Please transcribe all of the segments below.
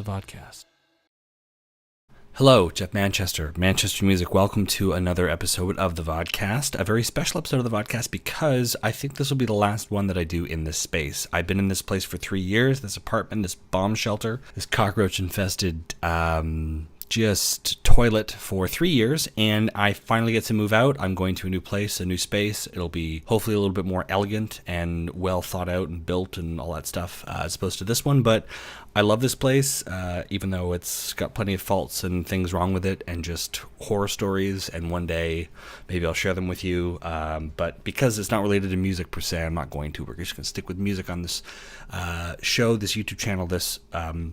Vodkast. Hello, Jeff Manchester, Manchester Music. Welcome to another episode of the Vodkast, a very special episode of the Vodkast because I think this will be the last one that I do in this space. I've been in this place for 3 years, this apartment, this bomb shelter, this cockroach-infested just toilet for 3 years, and I finally get to move out. I'm going to a new place, a new space. It'll be hopefully a little bit more elegant and well thought out and built and all that stuff as opposed to this one, but I love this place, even though it's got plenty of faults and things wrong with it and just horror stories, and one day maybe I'll share them with you, but because it's not related to music per se, I'm not going to. We're just going to stick with music on this show, this YouTube channel, this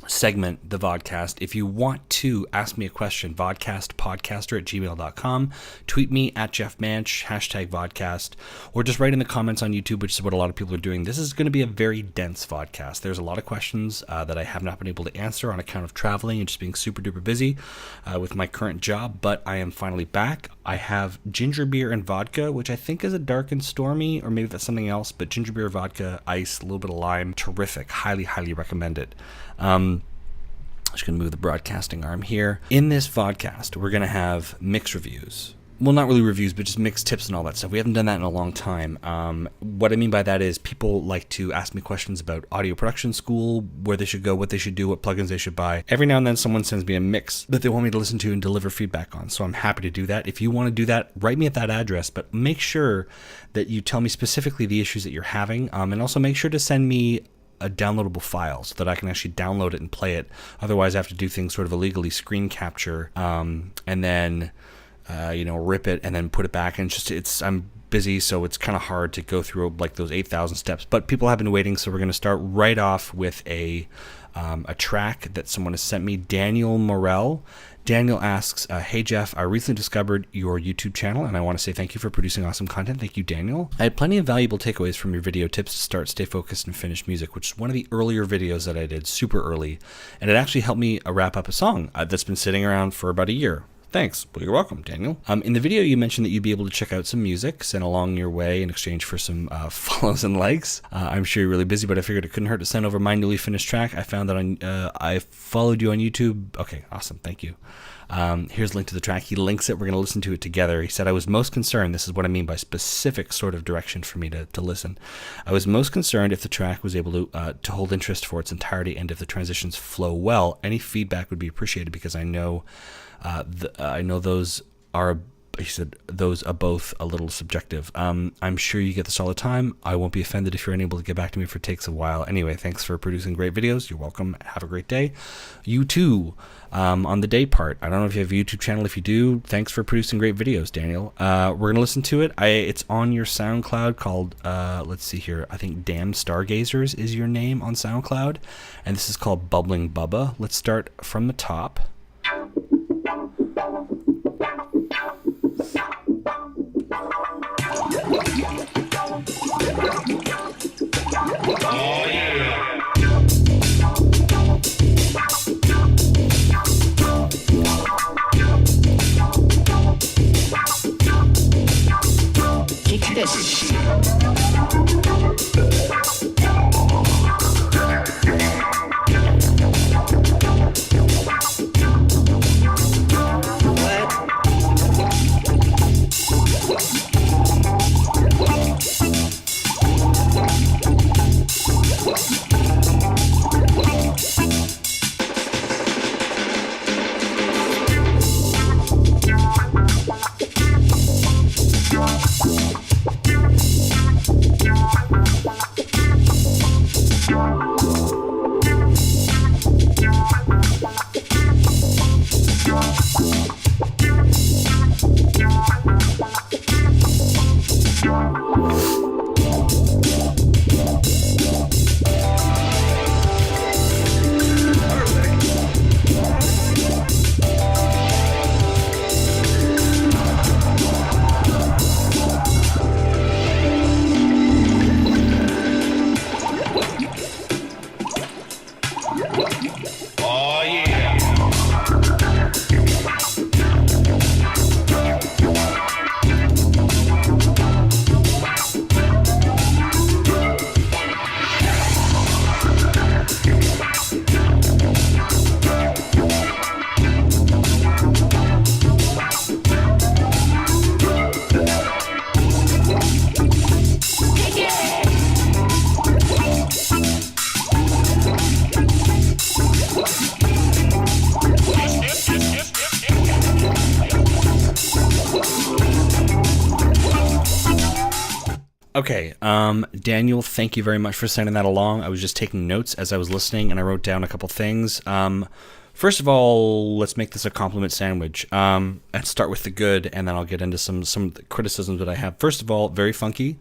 segment, the Vodkast. If you want to ask me a question, Vodkastpodcaster at gmail.com, tweet me at Jeff Manch, hashtag Vodkast, or just write in the comments on YouTube, which is what a lot of people are doing. This is going to be a very dense Vodkast. There's a lot of questions that I have not been able to answer on account of traveling and just being super duper busy with my current job, but I am finally back. I have ginger beer and vodka, which I think is a dark and stormy, or maybe that's something else, but ginger beer, vodka, ice, a little bit of lime, terrific. Highly recommend it. I'm just going to move the broadcasting arm here. In this Vodkast, we're going to have mix reviews. Well, not really reviews, but just mixed tips and all that stuff. We haven't done that in a long time. What I mean by that is people like to ask me questions about audio production school, where they should go, what they should do, what plugins they should buy. Every now and then someone sends me a mix that they want me to listen to and deliver feedback on, so I'm happy to do that. If you want to do that, write me at that address, but make sure that you tell me specifically the issues that you're having, and also make sure to send me a downloadable file so that I can actually download it and play it. Otherwise, I have to do things sort of illegally, screen capture, and then rip it and then put it back, and I'm busy, so it's kind of hard to go through like those 8,000 steps, but people have been waiting, so we're going to start right off with a track that someone has sent me, Daniel Morell. Daniel asks, hey Jeff, I recently discovered your YouTube channel and I want to say thank you for producing awesome content. Thank you, Daniel. I had plenty of valuable takeaways from your video, tips to start, stay focused, and finish music, which is one of the earlier videos that I did super early, and it actually helped me wrap up a song that's been sitting around for about a year. Thanks. Well, you're welcome, Daniel. In the video, you mentioned that you'd be able to check out some music sent along your way in exchange for some follows and likes. I'm sure you're really busy, but I figured it couldn't hurt to send over my newly finished track. I found that I followed you on YouTube. Okay, awesome. Thank you. Here's a link to the track. He links it. We're going to listen to it together. He said, I was most concerned, this is what I mean by specific sort of direction for me to listen. I was most concerned if the track was able to hold interest for its entirety and if the transitions flow well. Any feedback would be appreciated because I know those are, he said, those are both a little subjective. I'm sure you get this all the time. I won't be offended if you're unable to get back to me if it takes a while. Anyway, thanks for producing great videos. You're welcome. Have a great day. You too. On the day part, I don't know if you have a YouTube channel. If you do, thanks for producing great videos, Daniel. We're going to listen to it. It's on your SoundCloud called, let's see here, I think Damn Stargazers is your name on SoundCloud. And this is called Bubbling Bubba. Let's start from the top. Oh yeah. Kick this shit. What? Okay, Daniel, thank you very much for sending that along. I was just taking notes as I was listening, and I wrote down a couple things. First of all, let's make this a compliment sandwich. Let's start with the good, and then I'll get into some of the criticisms that I have. First of all, very funky.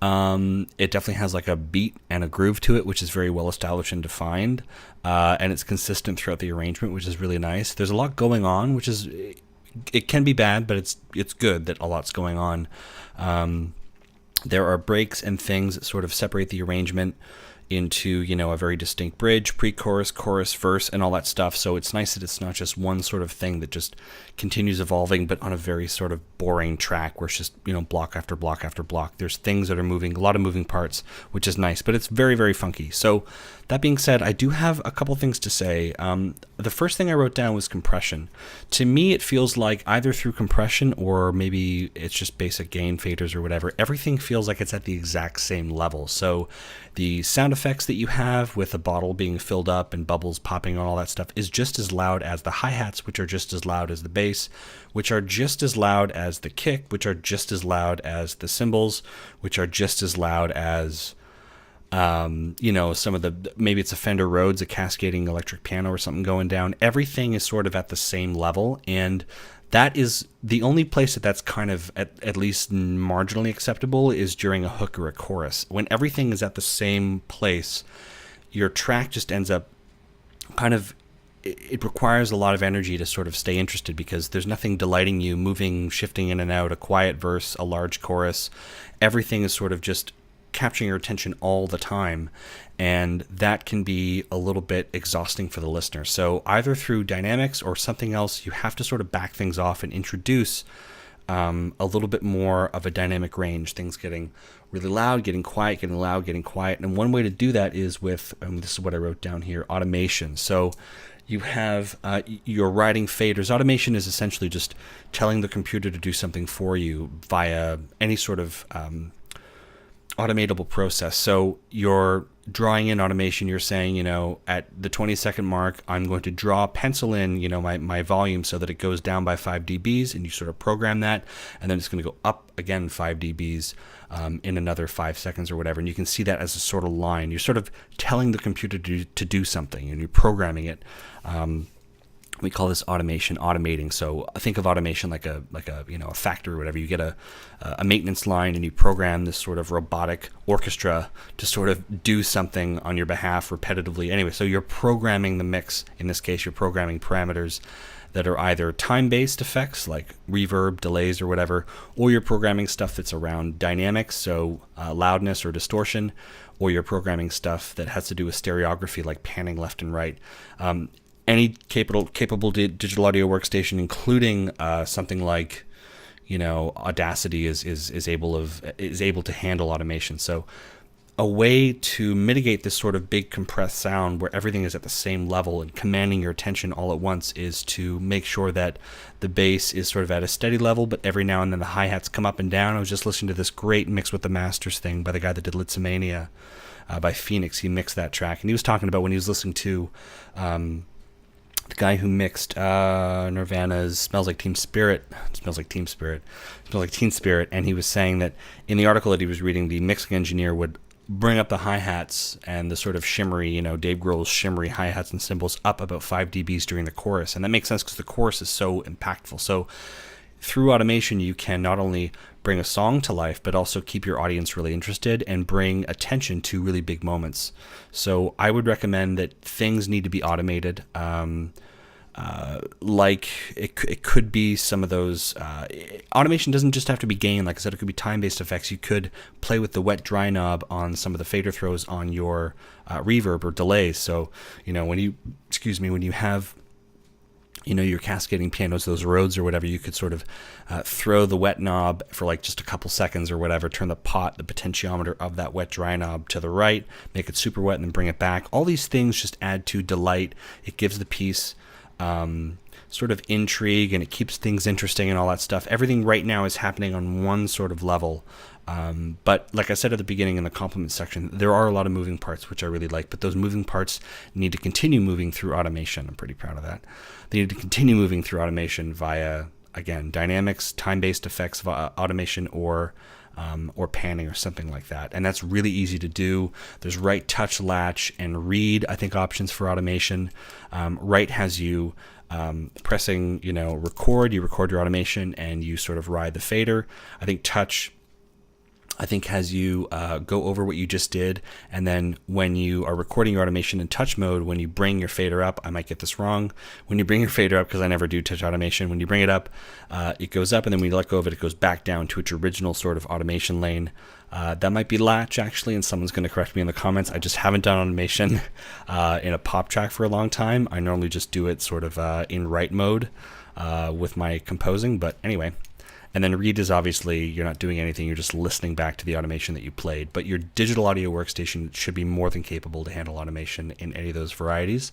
It definitely has like a beat and a groove to it, which is very well established and defined, and it's consistent throughout the arrangement, which is really nice. There's a lot going on, which is, it can be bad, but it's good that a lot's going on. There are breaks and things that sort of separate the arrangement into, you know, a very distinct bridge, pre-chorus, chorus, verse, and all that stuff. So it's nice that it's not just one sort of thing that just continues evolving, but on a very sort of boring track where it's just, you know, block after block after block. There's things that are moving, a lot of moving parts, which is nice, but it's very, very funky. So that being said, I do have a couple things to say. The first thing I wrote down was compression. To me, it feels like either through compression or maybe it's just basic gain faders or whatever, everything feels like it's at the exact same level. So the sound effects that you have with a bottle being filled up and bubbles popping and all that stuff is just as loud as the hi-hats, which are just as loud as the bass, which are just as loud as the kick, which are just as loud as the cymbals, which are just as loud as you know, some of the, maybe it's a Fender Rhodes, a cascading electric piano or something going down. Everything is sort of at the same level, and that is the only place that's kind of at least marginally acceptable is during a hook or a chorus. When everything is at the same place, your track just ends up kind of, it requires a lot of energy to sort of stay interested because there's nothing delighting you, moving, shifting in and out, a quiet verse, a large chorus. Everything is sort of just capturing your attention all the time, and that can be a little bit exhausting for the listener. So either through dynamics or something else, you have to sort of back things off and introduce a little bit more of a dynamic range, things getting really loud, getting quiet, getting loud, getting quiet. And one way to do that is with, this is what I wrote down here, automation. So you have your writing faders. Automation is essentially just telling the computer to do something for you via any sort of automatable process. So you're drawing in automation, you're saying, you know, at the 20-second mark, I'm going to pencil in, you know, my volume so that it goes down by 5 dBs, and you sort of program that, and then it's going to go up again 5 dBs in another 5 seconds or whatever. And you can see that as a sort of line. You're sort of telling the computer to do something, and you're programming it. We call this automation, automating. So think of automation like a you know, a factory or whatever. You get a maintenance line and you program this sort of robotic orchestra to sort of do something on your behalf repetitively. Anyway, so you're programming the mix. In this case, you're programming parameters that are either time-based effects like reverb, delays, or whatever, or you're programming stuff that's around dynamics, so loudness or distortion, or you're programming stuff that has to do with stereography like panning left and right. Any capable digital audio workstation, including something like, you know, Audacity, is able to handle automation. So a way to mitigate this sort of big compressed sound where everything is at the same level and commanding your attention all at once is to make sure that the bass is sort of at a steady level, but every now and then the hi-hats come up and down. I was just listening to this great Mix with the Masters thing by the guy that did Litzomania, by Phoenix. He mixed that track, and he was talking about when he was listening to the guy who mixed Nirvana's Smells Like Teen Spirit, and he was saying that in the article that he was reading, the mixing engineer would bring up the hi-hats and the sort of shimmery, you know, Dave Grohl's shimmery hi-hats and cymbals up about 5 dBs during the chorus. And that makes sense because the chorus is so impactful. So through automation, you can not only bring a song to life, but also keep your audience really interested and bring attention to really big moments. So I would recommend that things need to be automated. Like it could be some of those, automation doesn't just have to be gain. Like I said, it could be time-based effects. You could play with the wet dry knob on some of the fader throws on your reverb or delays. So, you know, when you have, you know, your cascading pianos, those Rhodes or whatever, you could sort of throw the wet knob for like just a couple seconds or whatever, turn the potentiometer of that wet dry knob to the right, make it super wet, and then bring it back. All these things just add to delight. It gives the piece sort of intrigue, and it keeps things interesting and all that stuff. Everything right now is happening on one sort of level. But like I said at the beginning in the compliment section, there are a lot of moving parts, which I really like, but those moving parts need to continue moving through automation. I'm pretty proud of that. They need to continue moving through automation via, again, dynamics, time-based effects of automation, or or panning or something like that. And that's really easy to do. There's write, touch, latch, and read, I think, options for automation. Write has you pressing, record. You record your automation and you sort of ride the fader. I think touch, has you go over what you just did, and then when you are recording your automation in touch mode, when you bring your fader up, I might get this wrong, when you bring your fader up, because I never do touch automation, when you bring it up, it goes up, and then when you let go of it, it goes back down to its original sort of automation lane. That might be latch, actually, and someone's going to correct me in the comments. I just haven't done automation in a pop track for a long time. I normally just do it sort of in write mode with my composing, but anyway. And then read is obviously you're not doing anything, you're just listening back to the automation that you played. But your digital audio workstation should be more than capable to handle automation in any of those varieties.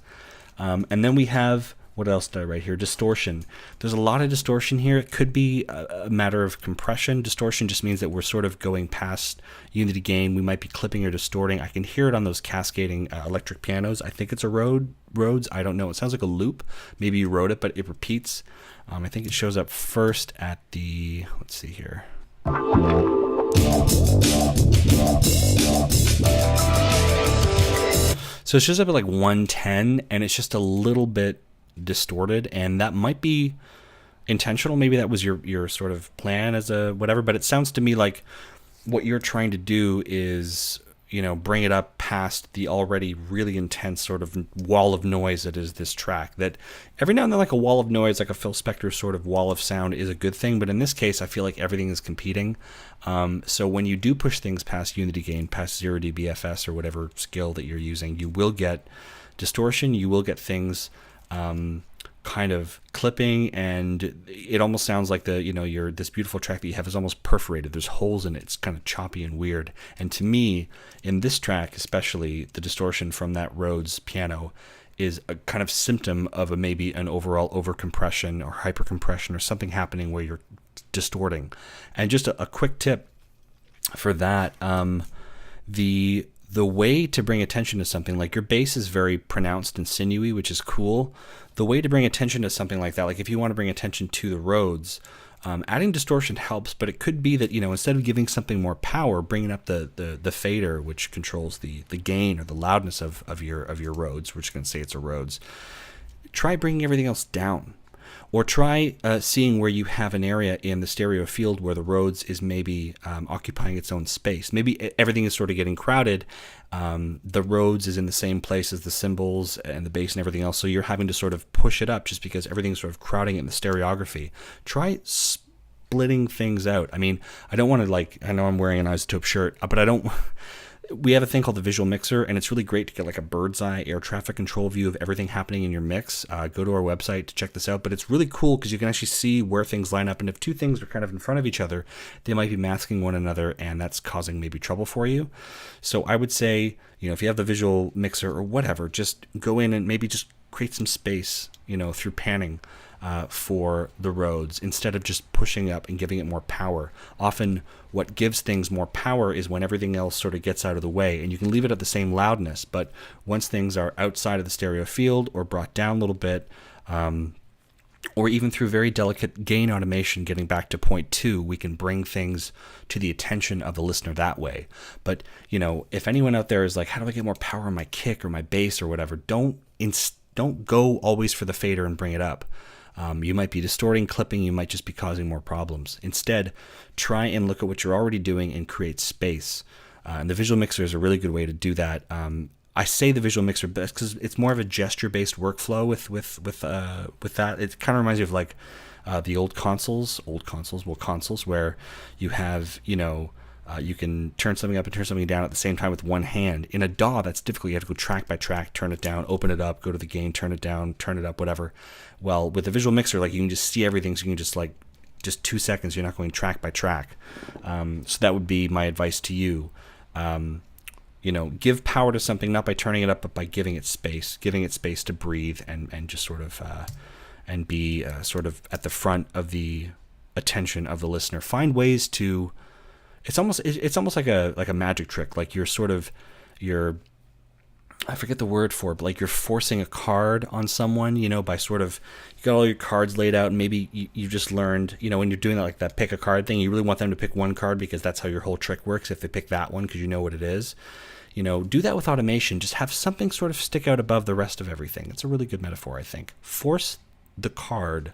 And then we have, what else did I write here? Distortion. There's a lot of distortion here. It could be a matter of compression. Distortion just means that we're sort of going past unity gain. We might be clipping or distorting. I can hear it on those cascading electric pianos. I think it's a Rhodes. I don't know. It sounds like a loop. Maybe you wrote it, but it repeats. I think it shows up first at the, let's see here. So it shows up at like 110, and it's just a little bit distorted, and that might be intentional. Maybe that was your sort of plan as a whatever, but it sounds to me like what you're trying to do is, bring it up past the already really intense sort of wall of noise that is this track. That every now and then, like a wall of noise, like a Phil Spector sort of wall of sound, is a good thing, but in this case I feel like everything is competing. So when you do push things past unity gain, past 0 dBFS or whatever scale that you're using, you will get distortion, you will get things kind of clipping, and it almost sounds like this beautiful track that you have is almost perforated. There's holes in it. It's kind of choppy and weird. And to me, in this track especially, the distortion from that Rhodes piano is a kind of symptom of maybe an overall overcompression or hypercompression or something happening where you're distorting. And just a quick tip for that, the way to bring attention to something, like your bass is very pronounced and sinewy, which is cool. The way to bring attention to something like that, like if you want to bring attention to the Rhodes, adding distortion helps, but it could be that, instead of giving something more power, bringing up the fader, which controls the gain or the loudness of your Rhodes, we're just going to say it's a Rhodes, try bringing everything else down. Or try seeing where you have an area in the stereo field where the Rhodes is maybe occupying its own space. Maybe everything is sort of getting crowded. The Rhodes is in the same place as the cymbals and the bass and everything else, so you're having to sort of push it up just because everything's sort of crowding it in the stereography. Try splitting things out. I mean, I don't want to I know I'm wearing an isotope shirt, but I don't... We have a thing called the visual mixer, and it's really great to get like a bird's eye air traffic control view of everything happening in your mix. Go to our website to check this out, but it's really cool because you can actually see where things line up, and if two things are kind of in front of each other, they might be masking one another, and that's causing maybe trouble for you. So I would say, if you have the visual mixer or whatever, just go in and maybe just create some space, through panning for the Rhodes instead of just pushing up and giving it more power. Often what gives things more power is when everything else sort of gets out of the way, and you can leave it at the same loudness, but once things are outside of the stereo field or brought down a little bit, or even through very delicate gain automation, getting back to point 2, we can bring things to the attention of the listener that way. But, if anyone out there is like, how do I get more power on my kick or my bass or whatever, don't go always for the fader and bring it up. You might be distorting, clipping, you might just be causing more problems. Instead, try and look at what you're already doing and create space. And the visual mixer is a really good way to do that. I say the visual mixer best because it's more of a gesture-based workflow with that. It kind of reminds me of like the old consoles, where you have, you can turn something up and turn something down at the same time with one hand. In a DAW, that's difficult. You have to go track by track, turn it down, open it up, go to the gain, turn it down, turn it up, whatever. Well, with the visual mixer, you can just see everything, so you can just 2 seconds, you're not going track by track. So that would be my advice to you. Give power to something, not by turning it up, but by giving it space to breathe and just sort of, and be sort of at the front of the attention of the listener. Find ways to... It's almost like a magic trick. Like you're I forget the word for it, but like you're forcing a card on someone, by sort of, you got all your cards laid out, and maybe you just learned, when you're doing that, like that pick a card thing, you really want them to pick one card because that's how your whole trick works. If they pick that one because you know what it is, do that with automation. Just have something sort of stick out above the rest of everything. It's a really good metaphor, I think. Force the card,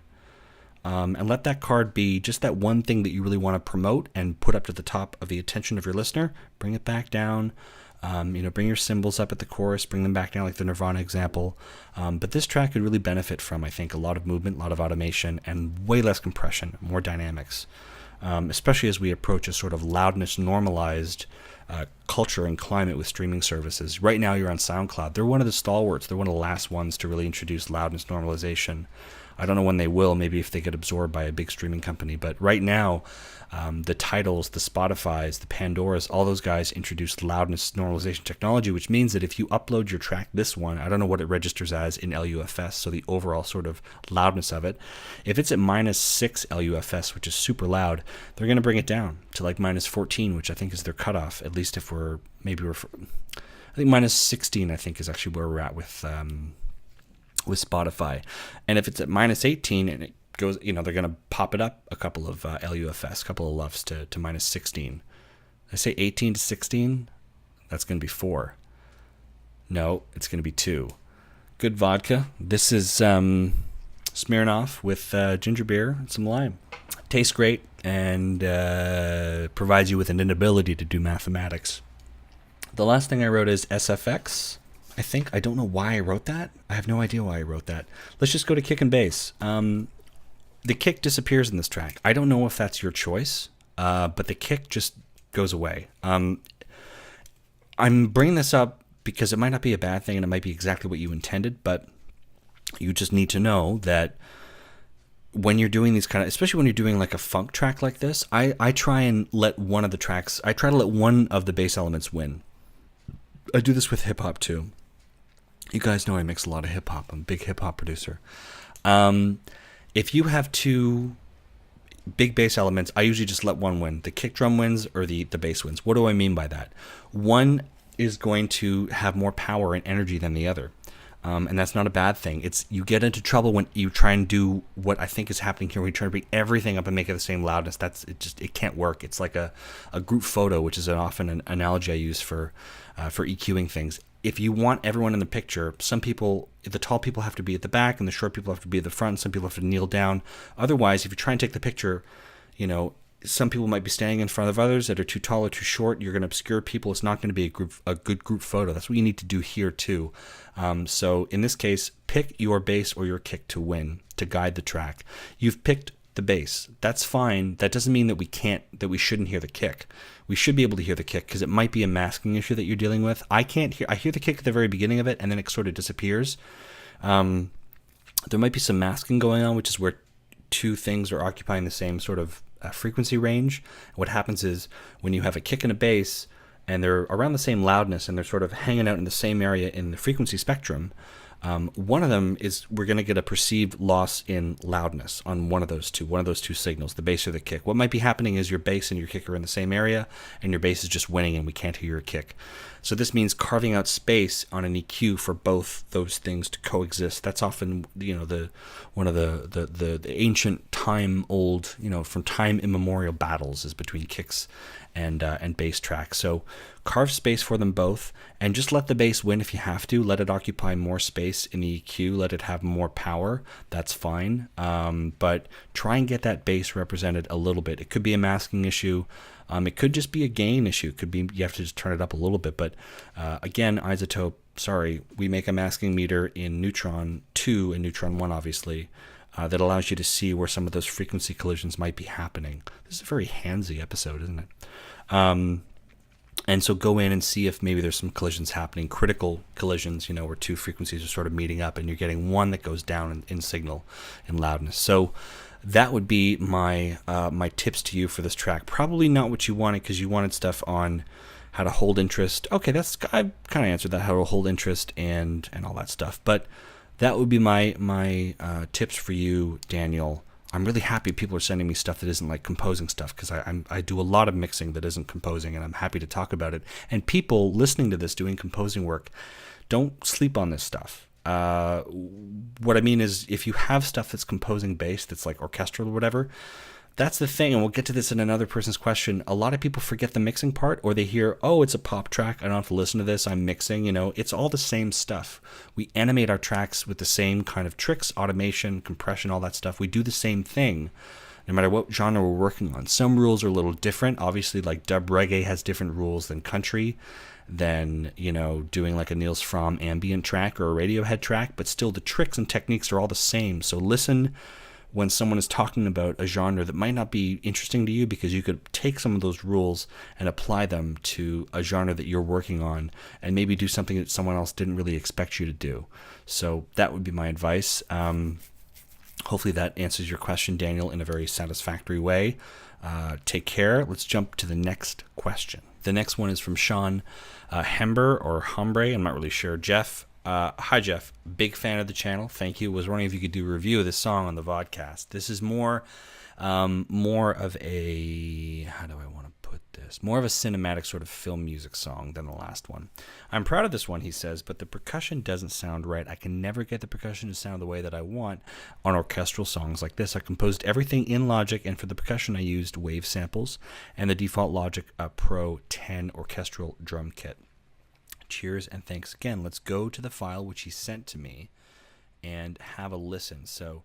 and let that card be just that one thing that you really want to promote and put up to the top of the attention of your listener. Bring it back down. Bring your cymbals up at the chorus, bring them back down like the Nirvana example. But this track could really benefit from, I think, a lot of movement, a lot of automation, and way less compression, more dynamics, especially as we approach a sort of loudness normalized culture and climate with streaming services. Right now you're on SoundCloud. They're one of the stalwarts. They're one of the last ones to really introduce loudness normalization. I don't know when they will, maybe if they get absorbed by a big streaming company. But right now, the Tidals, the Spotifys, the Pandoras, all those guys introduced loudness normalization technology, which means that if you upload your track, this one, I don't know what it registers as in LUFS, so the overall sort of loudness of it. If it's at -6 LUFS, which is super loud, they're going to bring it down to like -14, which I think is their cutoff, at least if I think -16, I think, is actually where we're at with Spotify. And if it's at -18 and it goes, they're going to pop it up a couple of LUFS, a couple of LUFs to -16. I say 18 to 16, that's going to be 4. No, it's going to be 2. Good vodka. This is Smirnoff with ginger beer and some lime. Tastes great and provides you with an inability to do mathematics. The last thing I wrote is SFX. I think. I don't know why I wrote that. I have no idea why I wrote that. Let's just go to kick and bass. The kick disappears in this track. I don't know if that's your choice, but the kick just goes away. I'm bringing this up because it might not be a bad thing and it might be exactly what you intended, but you just need to know that when you're doing these especially when you're doing like a funk track like this, I try to let one of the bass elements win. I do this with hip hop too. You guys know I mix a lot of hip hop. I'm a big hip hop producer. If you have two big bass elements, I usually just let one win. The kick drum wins or the bass wins. What do I mean by that? One is going to have more power and energy than the other. And that's not a bad thing. You get into trouble when you try and do what I think is happening here. When you try to bring everything up and make it the same loudness, it can't work. It's like a group photo, which is often an analogy I use for EQing things. If you want everyone in the picture, the tall people have to be at the back and the short people have to be at the front. Some people have to kneel down. Otherwise, if you try and take the picture, some people might be standing in front of others that are too tall or too short. You're going to obscure people. It's not going to be a good group photo. That's what you need to do here too. So in this case, pick your bass or your kick to win, to guide the track. You've picked the bass. That's fine. That doesn't mean that we shouldn't hear the kick. We should be able to hear the kick because it might be a masking issue that you're dealing with. I hear the kick at the very beginning of it and then it sort of disappears. There might be some masking going on, which is where two things are occupying the same sort of frequency range. What happens is when you have a kick and a bass and they're around the same loudness and they're sort of hanging out in the same area in the frequency spectrum, one of them is we're going to get a perceived loss in loudness on one of those two signals, the bass or the kick. What might be happening is your bass and your kick are in the same area and your bass is just winning and we can't hear your kick. So this means carving out space on an EQ for both those things to coexist. That's often one of the ancient time old, from time immemorial battles is between kicks and bass tracks. So carve space for them both and just let the bass win if you have to. Let it occupy more space in the EQ. Let it have more power. That's fine. But try and get that bass represented a little bit. It could be a masking issue. It could just be a gain issue. It could be you have to just turn it up a little bit. But again, iZotope, sorry, we make a masking meter in Neutron 2 and Neutron 1, obviously, that allows you to see where some of those frequency collisions might be happening. This is a very handsy episode, isn't it? And so go in and see if maybe there's some collisions happening, critical collisions, where two frequencies are sort of meeting up and you're getting one that goes down in signal and loudness. So that would be my tips to you for this track. Probably not what you wanted because you wanted stuff on how to hold interest. Okay, I kind of answered that, how to hold interest and all that stuff. But that would be my tips for you, Daniel. I'm really happy people are sending me stuff that isn't like composing stuff because I do a lot of mixing that isn't composing and I'm happy to talk about it. And people listening to this doing composing work don't sleep on this stuff. What I mean is, if you have stuff that's composing based, that's like orchestral or whatever, that's the thing, and we'll get to this in another person's question. A lot of people forget the mixing part, or they hear, oh, it's a pop track, I don't have to listen to this, I'm mixing. It's all the same stuff. We animate our tracks with the same kind of tricks, automation, compression, all that stuff. We do the same thing no matter what genre we're working on. Some rules are a little different. Obviously, like dub reggae has different rules than country, than, doing like a Niels Fromm ambient track or a Radiohead track, but still the tricks and techniques are all the same. So listen when someone is talking about a genre that might not be interesting to you, because you could take some of those rules and apply them to a genre that you're working on and maybe do something that someone else didn't really expect you to do. So that would be my advice. Hopefully that answers your question, Daniel, in a very satisfactory way. Take care. Let's jump to the next question. The next one is from Sean Hember or Hombre. I'm not really sure. Jeff. Hi, Jeff. Big fan of the channel. Thank you. Was wondering if you could do a review of this song on the Vodkast. This is more of a, how do I want to put this? More of a cinematic sort of film music song than the last one. I'm proud of this one, he says, but the percussion doesn't sound right. I can never get the percussion to sound the way that I want on orchestral songs like this. I composed everything in Logic, and for the percussion I used wave samples and the default Logic Pro 10 orchestral drum kit. Cheers and thanks again. Let's go to the file which he sent to me and have a listen. So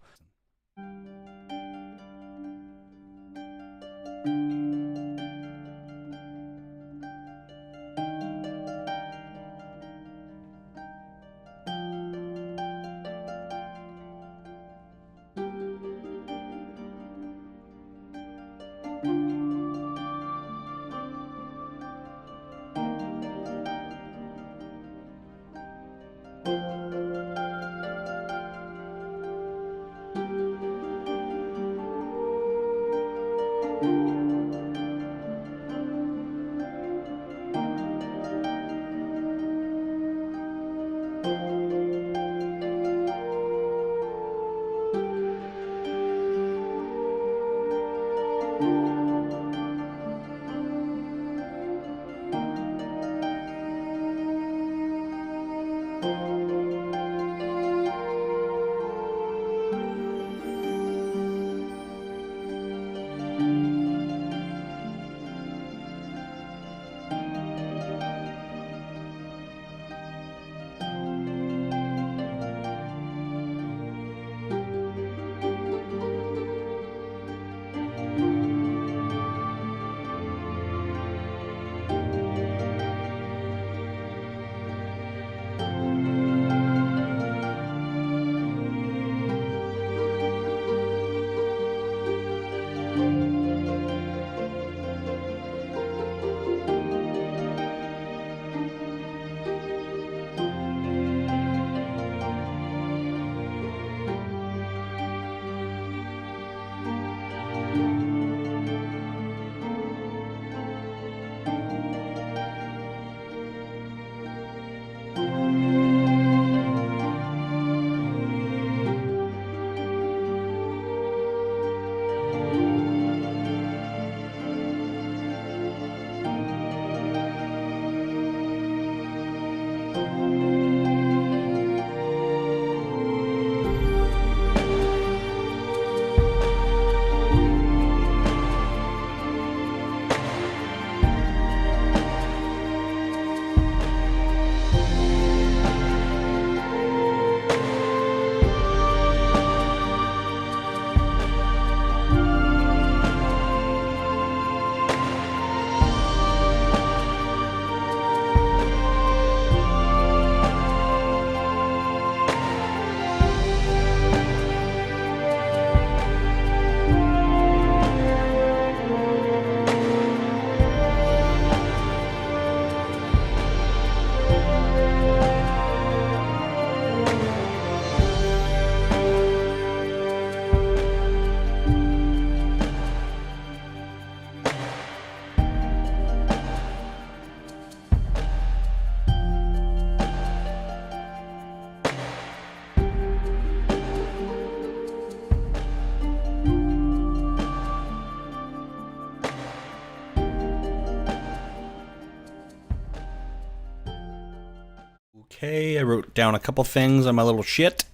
Okay, I wrote down a couple things on my little sheet.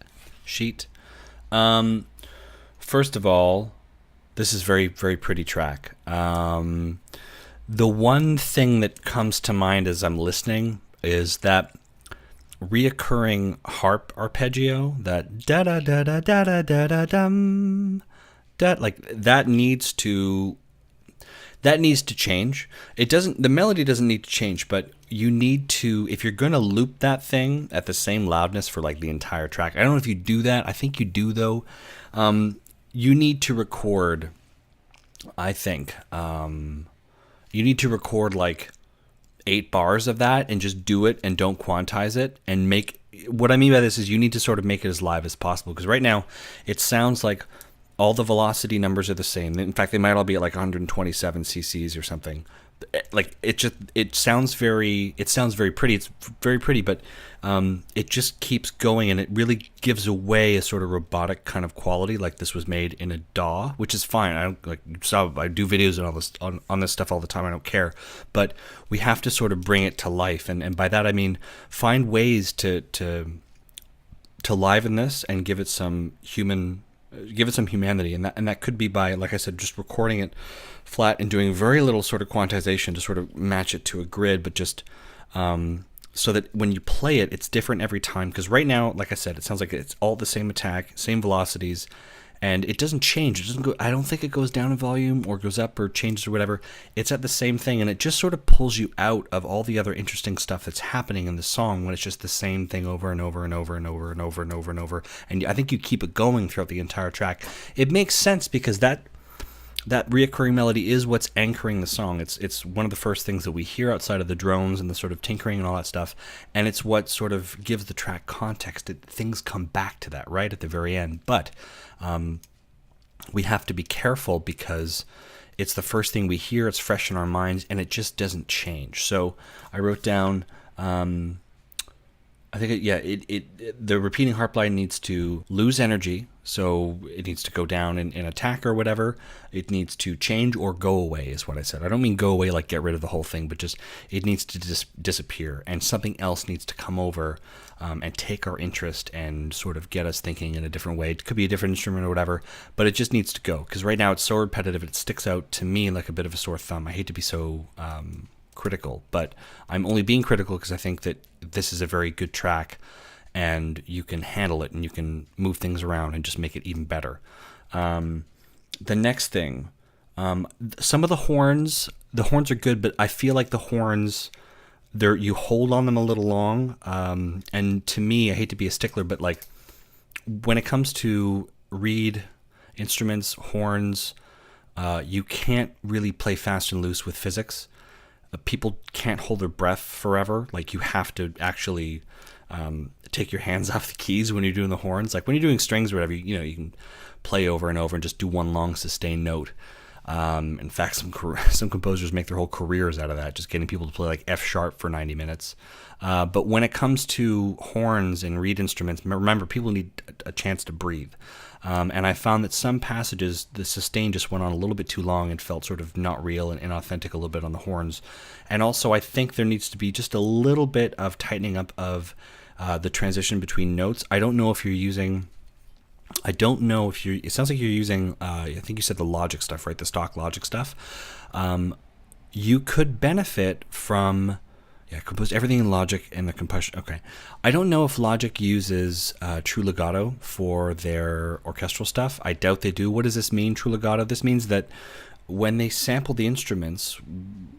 First of all, this is very, very pretty track. The one thing that comes to mind as I'm listening is that reoccurring harp arpeggio, that da da da da da da da da dum, that needs to change. The melody doesn't need to change, but you need to, if you're going to loop that thing at the same loudness for like the entire track. I don't know if you do that. I think you do though. You need to record, I think, you need to record like 8 bars of that and just do it and don't quantize it and what I mean by this is you need to sort of make it as live as possible, because right now it sounds like all the velocity numbers are the same. In fact, they might all be at like 127 cc's or something. Like it sounds very pretty. It's very pretty, but it just keeps going, and it really gives away a sort of robotic kind of quality, like this was made in a DAW, which is fine. I do videos and all this on this stuff all the time. I don't care, but we have to sort of bring it to life, and by that I mean find ways to liven this and give it some humanity, and that could be by, like I said, just recording it flat and doing very little sort of quantization to sort of match it to a grid, but just so that when you play it, it's different every time. Because right now, like I said, it sounds like it's all the same attack, same velocities, and it doesn't change. It doesn't go. I don't think it goes down in volume or goes up or changes or whatever. It's at the same thing, and it just sort of pulls you out of all the other interesting stuff that's happening in the song when it's just the same thing over and over and over and over and over and over and over. And I think you keep it going throughout the entire track. It makes sense because that reoccurring melody is what's anchoring the song. It's one of the first things that we hear outside of the drones and the sort of tinkering and all that stuff, and it's what sort of gives the track context. Things come back to that right at the very end, but we have to be careful because it's the first thing we hear, it's fresh in our minds, and it just doesn't change. So I wrote down, I think, the repeating harp line needs to lose energy, so it needs to go down in attack or whatever. It needs to change or go away is what I said. I don't mean go away like get rid of the whole thing, but just it needs to disappear, and something else needs to come over and take our interest and sort of get us thinking in a different way. It could be a different instrument or whatever, but it just needs to go, because right now it's so repetitive, it sticks out to me like a bit of a sore thumb. I hate to be so critical, but I'm only being critical because I think that this is a very good track and you can handle it and you can move things around and just make it even better. The next thing, some of the horns are good, but I feel like the horns, you hold on them a little long, and to me, I hate to be a stickler, but like when it comes to reed instruments, horns, you can't really play fast and loose with physics. People can't hold their breath forever. Like you have to actually take your hands off the keys when you're doing the horns. Like when you're doing strings or whatever, you can play over and over and just do one long sustained note. In fact, some composers make their whole careers out of that, just getting people to play like F sharp for 90 minutes. But when it comes to horns and reed instruments, remember, people need a chance to breathe. And I found that some passages, the sustain just went on a little bit too long and felt sort of not real and inauthentic a little bit on the horns. And also, I think there needs to be just a little bit of tightening up of the transition between notes. I don't know if you're using... it sounds like you're using, I think you said the Logic stuff, right? The stock Logic stuff. You could benefit from... compose everything in Logic and the compression. Okay. I don't know if Logic uses true legato for their orchestral stuff. I doubt they do. What does this mean, true legato? This means that when they sample the instruments,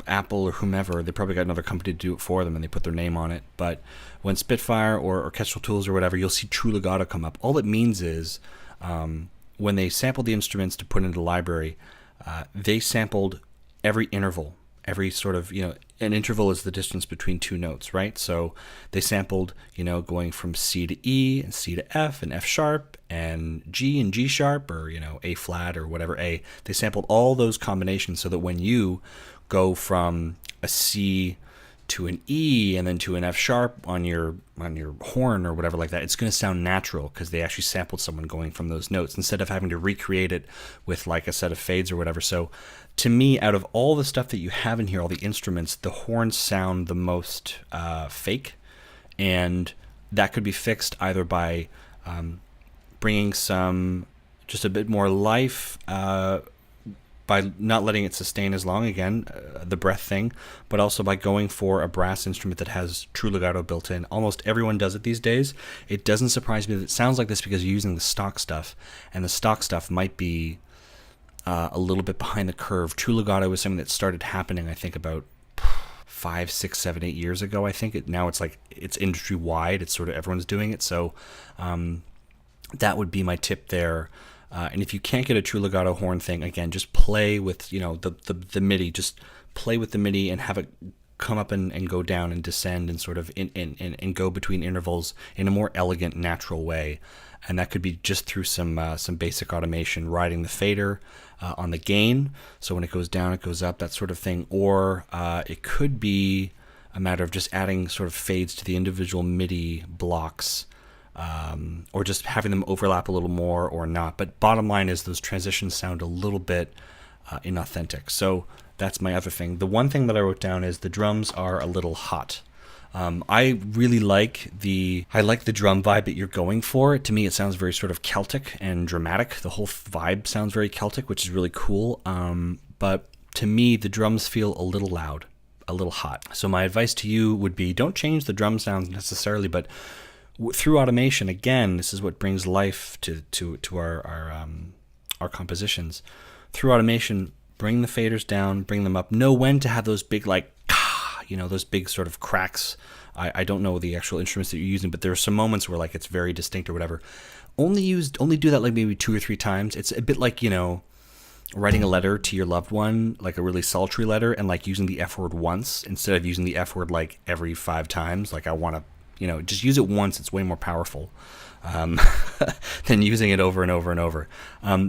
Apple or whomever, they probably got another company to do it for them and they put their name on it. But when Spitfire or Orchestral Tools or whatever, you'll see true legato come up. All it means is when they sampled the instruments to put into the library, they sampled every interval. Every sort of, an interval is the distance between two notes, right? So they sampled, going from C to E and C to F and F sharp and G sharp, or, A flat or whatever A. They sampled all those combinations so that when you go from a C to an E and then to an F sharp on your horn or whatever like that, it's going to sound natural because they actually sampled someone going from those notes instead of having to recreate it with like a set of fades or whatever. So to me, out of all the stuff that you have in here, all the instruments, the horns sound the most fake And that could be fixed either by bringing just a bit more life, by not letting it sustain as long, again, the breath thing, but also by going for a brass instrument that has true legato built in. Almost everyone does it these days. It doesn't surprise me that it sounds like this because you're using the stock stuff, and the stock stuff might be a little bit behind the curve. True legato was something that started happening, I think, about 5, 6, 7, 8 years ago. I think now it's like it's industry wide. It's sort of everyone's doing it. So that would be my tip there. And if you can't get a true legato horn thing, again, just play with, the MIDI. Just play with the MIDI and have it come up and go down and descend and sort of and go between intervals in a more elegant, natural way. And that could be just through some basic automation, riding the fader on the gain. So when it goes down, it goes up, that sort of thing. Or it could be a matter of just adding sort of fades to the individual MIDI blocks. Or just having them overlap a little more or not. But bottom line is those transitions sound a little bit inauthentic. So that's my other thing. The one thing that I wrote down is the drums are a little hot. I really like the drum vibe that you're going for. To me, it sounds very sort of Celtic and dramatic. The whole vibe sounds very Celtic, which is really cool. But to me, the drums feel a little loud, a little hot. So my advice to you would be don't change the drum sounds necessarily, but through automation, again, this is what brings life to our compositions. Through automation, bring the faders down, bring them up. Know when to have those big those big sort of cracks. I don't know the actual instruments that you're using, but there are some moments where like it's very distinct or whatever. Only do that like maybe 2 or 3 times. It's a bit like writing a letter to your loved one, like a really sultry letter, and like using the F word once instead of using the F word like every 5 times. Like I want to. Just use it once. It's way more powerful than using it over and over and over.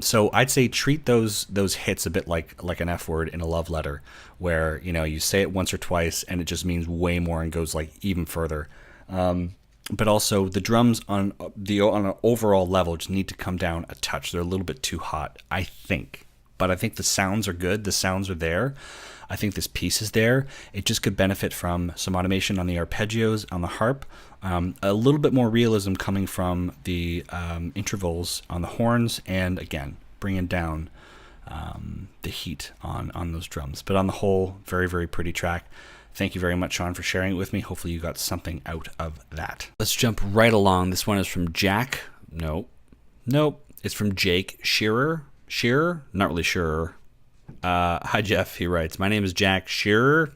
So I'd say treat those hits a bit like an F word in a love letter, where you say it once or twice and it just means way more and goes like even further. But also the drums on an overall level just need to come down a touch. They're a little bit too hot, I think. But I think the sounds are good. The sounds are there. I think this piece is there. It just could benefit from some automation on the arpeggios, on the harp, a little bit more realism coming from the intervals on the horns, and again, bringing down the heat on those drums. But on the whole, very, very pretty track. Thank you very much, Sean, for sharing it with me. Hopefully you got something out of that. Let's jump right along. This one is from Jack. Nope. It's from Jake Shearer. Not really sure. Hi, Jeff, he writes. My name is Jack Shearer,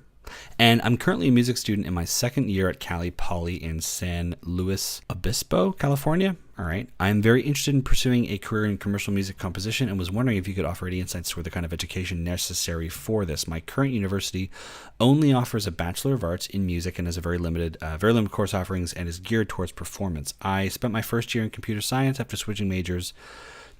and I'm currently a music student in my second year at Cali Poly in San Luis Obispo, California. All right. I'm very interested in pursuing a career in commercial music composition and was wondering if you could offer any insights for the kind of education necessary for this. My current university only offers a Bachelor of Arts in Music and has a very limited course offerings and is geared towards performance. I spent my first year in computer science after switching majors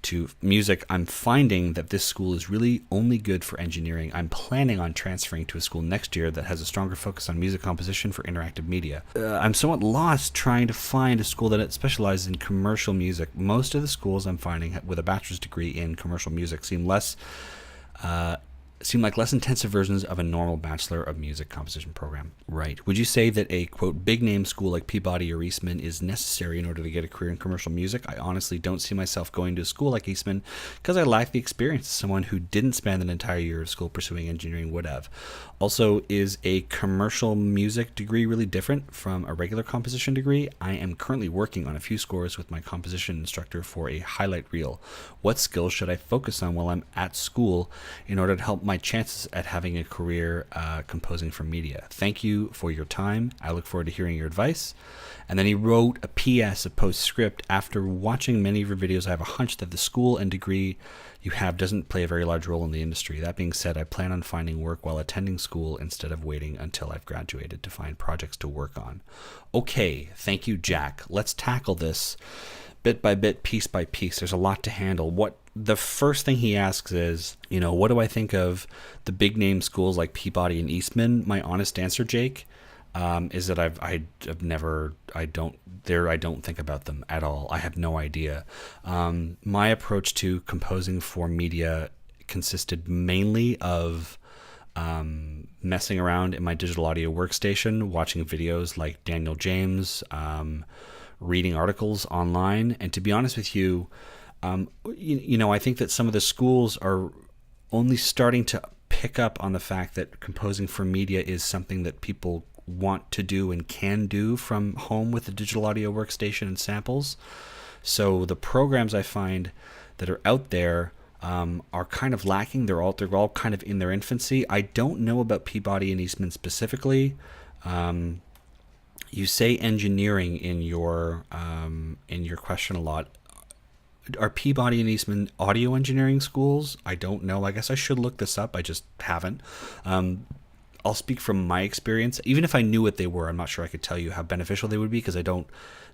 to music. I'm finding that this school is really only good for engineering. I'm planning on transferring to a school next year that has a stronger focus on music composition for interactive media. I'm somewhat lost trying to find a school that specializes in commercial music. Most of the schools I'm finding with a bachelor's degree in commercial music seem like less intensive versions of a normal Bachelor of Music composition program. Right. Would you say that a, quote, big name school like Peabody or Eastman is necessary in order to get a career in commercial music? I honestly don't see myself going to a school like Eastman because I lack the experience someone who didn't spend an entire year of school pursuing engineering would have. Also, is a commercial music degree really different from a regular composition degree? I am currently working on a few scores with my composition instructor for a highlight reel. What skills should I focus on while I'm at school in order to help my chances at having a career composing for media? Thank you for your time. I look forward to hearing your advice. And then he wrote a PS, a postscript. After watching many of your videos, I have a hunch that the school and degree you have doesn't play a very large role in the industry. That being said, I plan on finding work while attending school instead of waiting until I've graduated to find projects to work on. Okay, thank you, Jack. Let's tackle this bit by bit, piece by piece. There's a lot to handle. What the first thing he asks is, what do I think of the big name schools like Peabody and Eastman? My honest answer, Jake, is that I don't think about them at all. I have no idea. My approach to composing for media consisted mainly of messing around in my digital audio workstation, watching videos like Daniel James, reading articles online. And to be honest with you, I think that some of the schools are only starting to pick up on the fact that composing for media is something that people want to do and can do from home with the digital audio workstation and samples. So the programs I find that are out there are kind of lacking. They're all kind of in their infancy. I don't know about Peabody and Eastman specifically. You say engineering in your question a lot. Are Peabody and Eastman audio engineering schools? I don't know. I guess I should look this up. I just haven't. I'll speak from my experience. Even if I knew what they were, I'm not sure I could tell you how beneficial they would be because I don't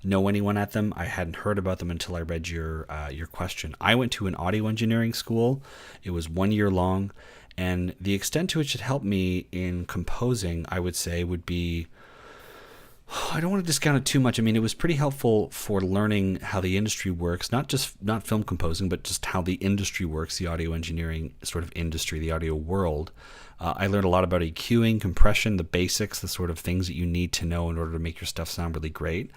know anyone at them. I hadn't heard about them until I read your question. I went to an audio engineering school. It was 1 year long, and the extent to which it helped me in composing, I would say, would be, I don't want to discount it too much. I mean, it was pretty helpful for learning how the industry works, not film composing, but just how the industry works, the audio engineering sort of industry, the audio world. I learned a lot about EQing, compression, the basics, the sort of things that you need to know in order to make your stuff sound really great.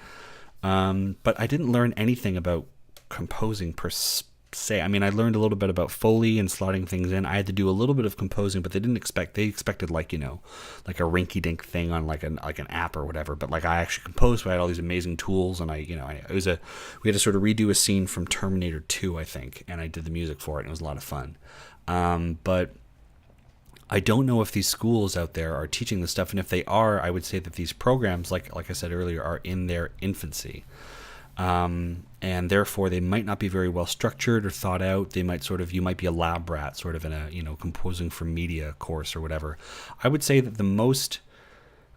But I didn't learn anything about composing per se. I mean, I learned a little bit about Foley and slotting things in. I had to do a little bit of composing, but they expected like a rinky-dink thing on like an app or whatever. But like I actually composed. I had all these amazing tools, and we had to sort of redo a scene from Terminator 2, I think, and I did the music for it, and it was a lot of fun. But I don't know if these schools out there are teaching this stuff, and if they are, I would say that these programs, like I said earlier, are in their infancy. And therefore they might not be very well structured or thought out. You might be a lab rat sort of in a, composing for media course or whatever. I would say that the most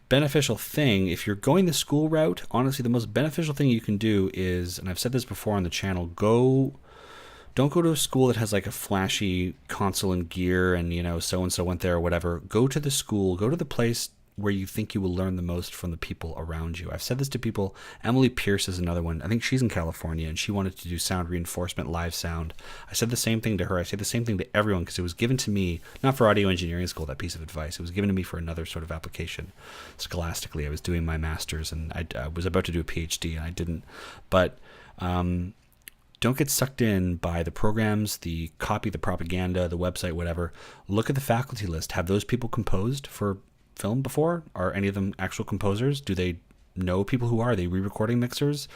beneficial thing, if you're going the school route, honestly, the most beneficial thing you can do is, and I've said this before on the channel, don't go to a school that has like a flashy console and gear and, so-and-so went there or whatever. Go to the school, go to the place where you think you will learn the most from the people around you. I've said this to people. Emily Pierce is another one. I think she's in California, and she wanted to do sound reinforcement, live sound. I said the same thing to her. I say the same thing to everyone because it was given to me, not for audio engineering school, that piece of advice. It was given to me for another sort of application. Scholastically, I was doing my master's, and I was about to do a PhD, and I didn't. But don't get sucked in by the programs, the copy, the propaganda, the website, whatever. Look at the faculty list. Have those people composed for film before? Are any of them actual composers? Do they know people who are they re-recording mixers?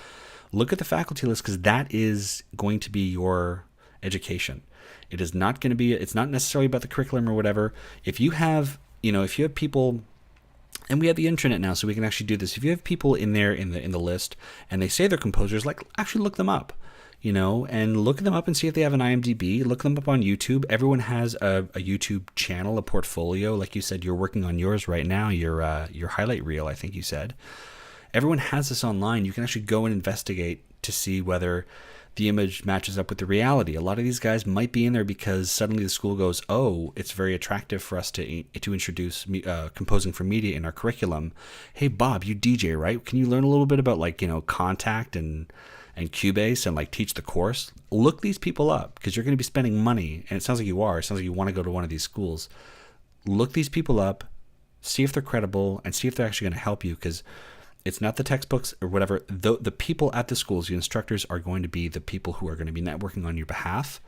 Look at the faculty list, because that is going to be your education. It is not going to be, it's not necessarily about the curriculum or whatever. If you have people, and we have the internet now, so we can actually do this. If you have people in there in the list and they say they're composers, like actually look them up. And look them up and see if they have an IMDb. Look them up on YouTube. Everyone has a YouTube channel, a portfolio. Like you said, you're working on yours right now, your highlight reel, I think you said. Everyone has this online. You can actually go and investigate to see whether the image matches up with the reality. A lot of these guys might be in there because suddenly the school goes, oh, it's very attractive for us to introduce composing for media in our curriculum. Hey, Bob, you DJ, right? Can you learn a little bit about Contact and Cubase and teach the course? Look these people up, because you're going to be spending money, and it sounds like you are. It sounds like you want to go to one of these schools. Look these people up, see if they're credible, and see if they're actually going to help you, because it's not the textbooks or whatever. The people at the schools, the instructors, are going to be the people who are going to be networking on your behalf.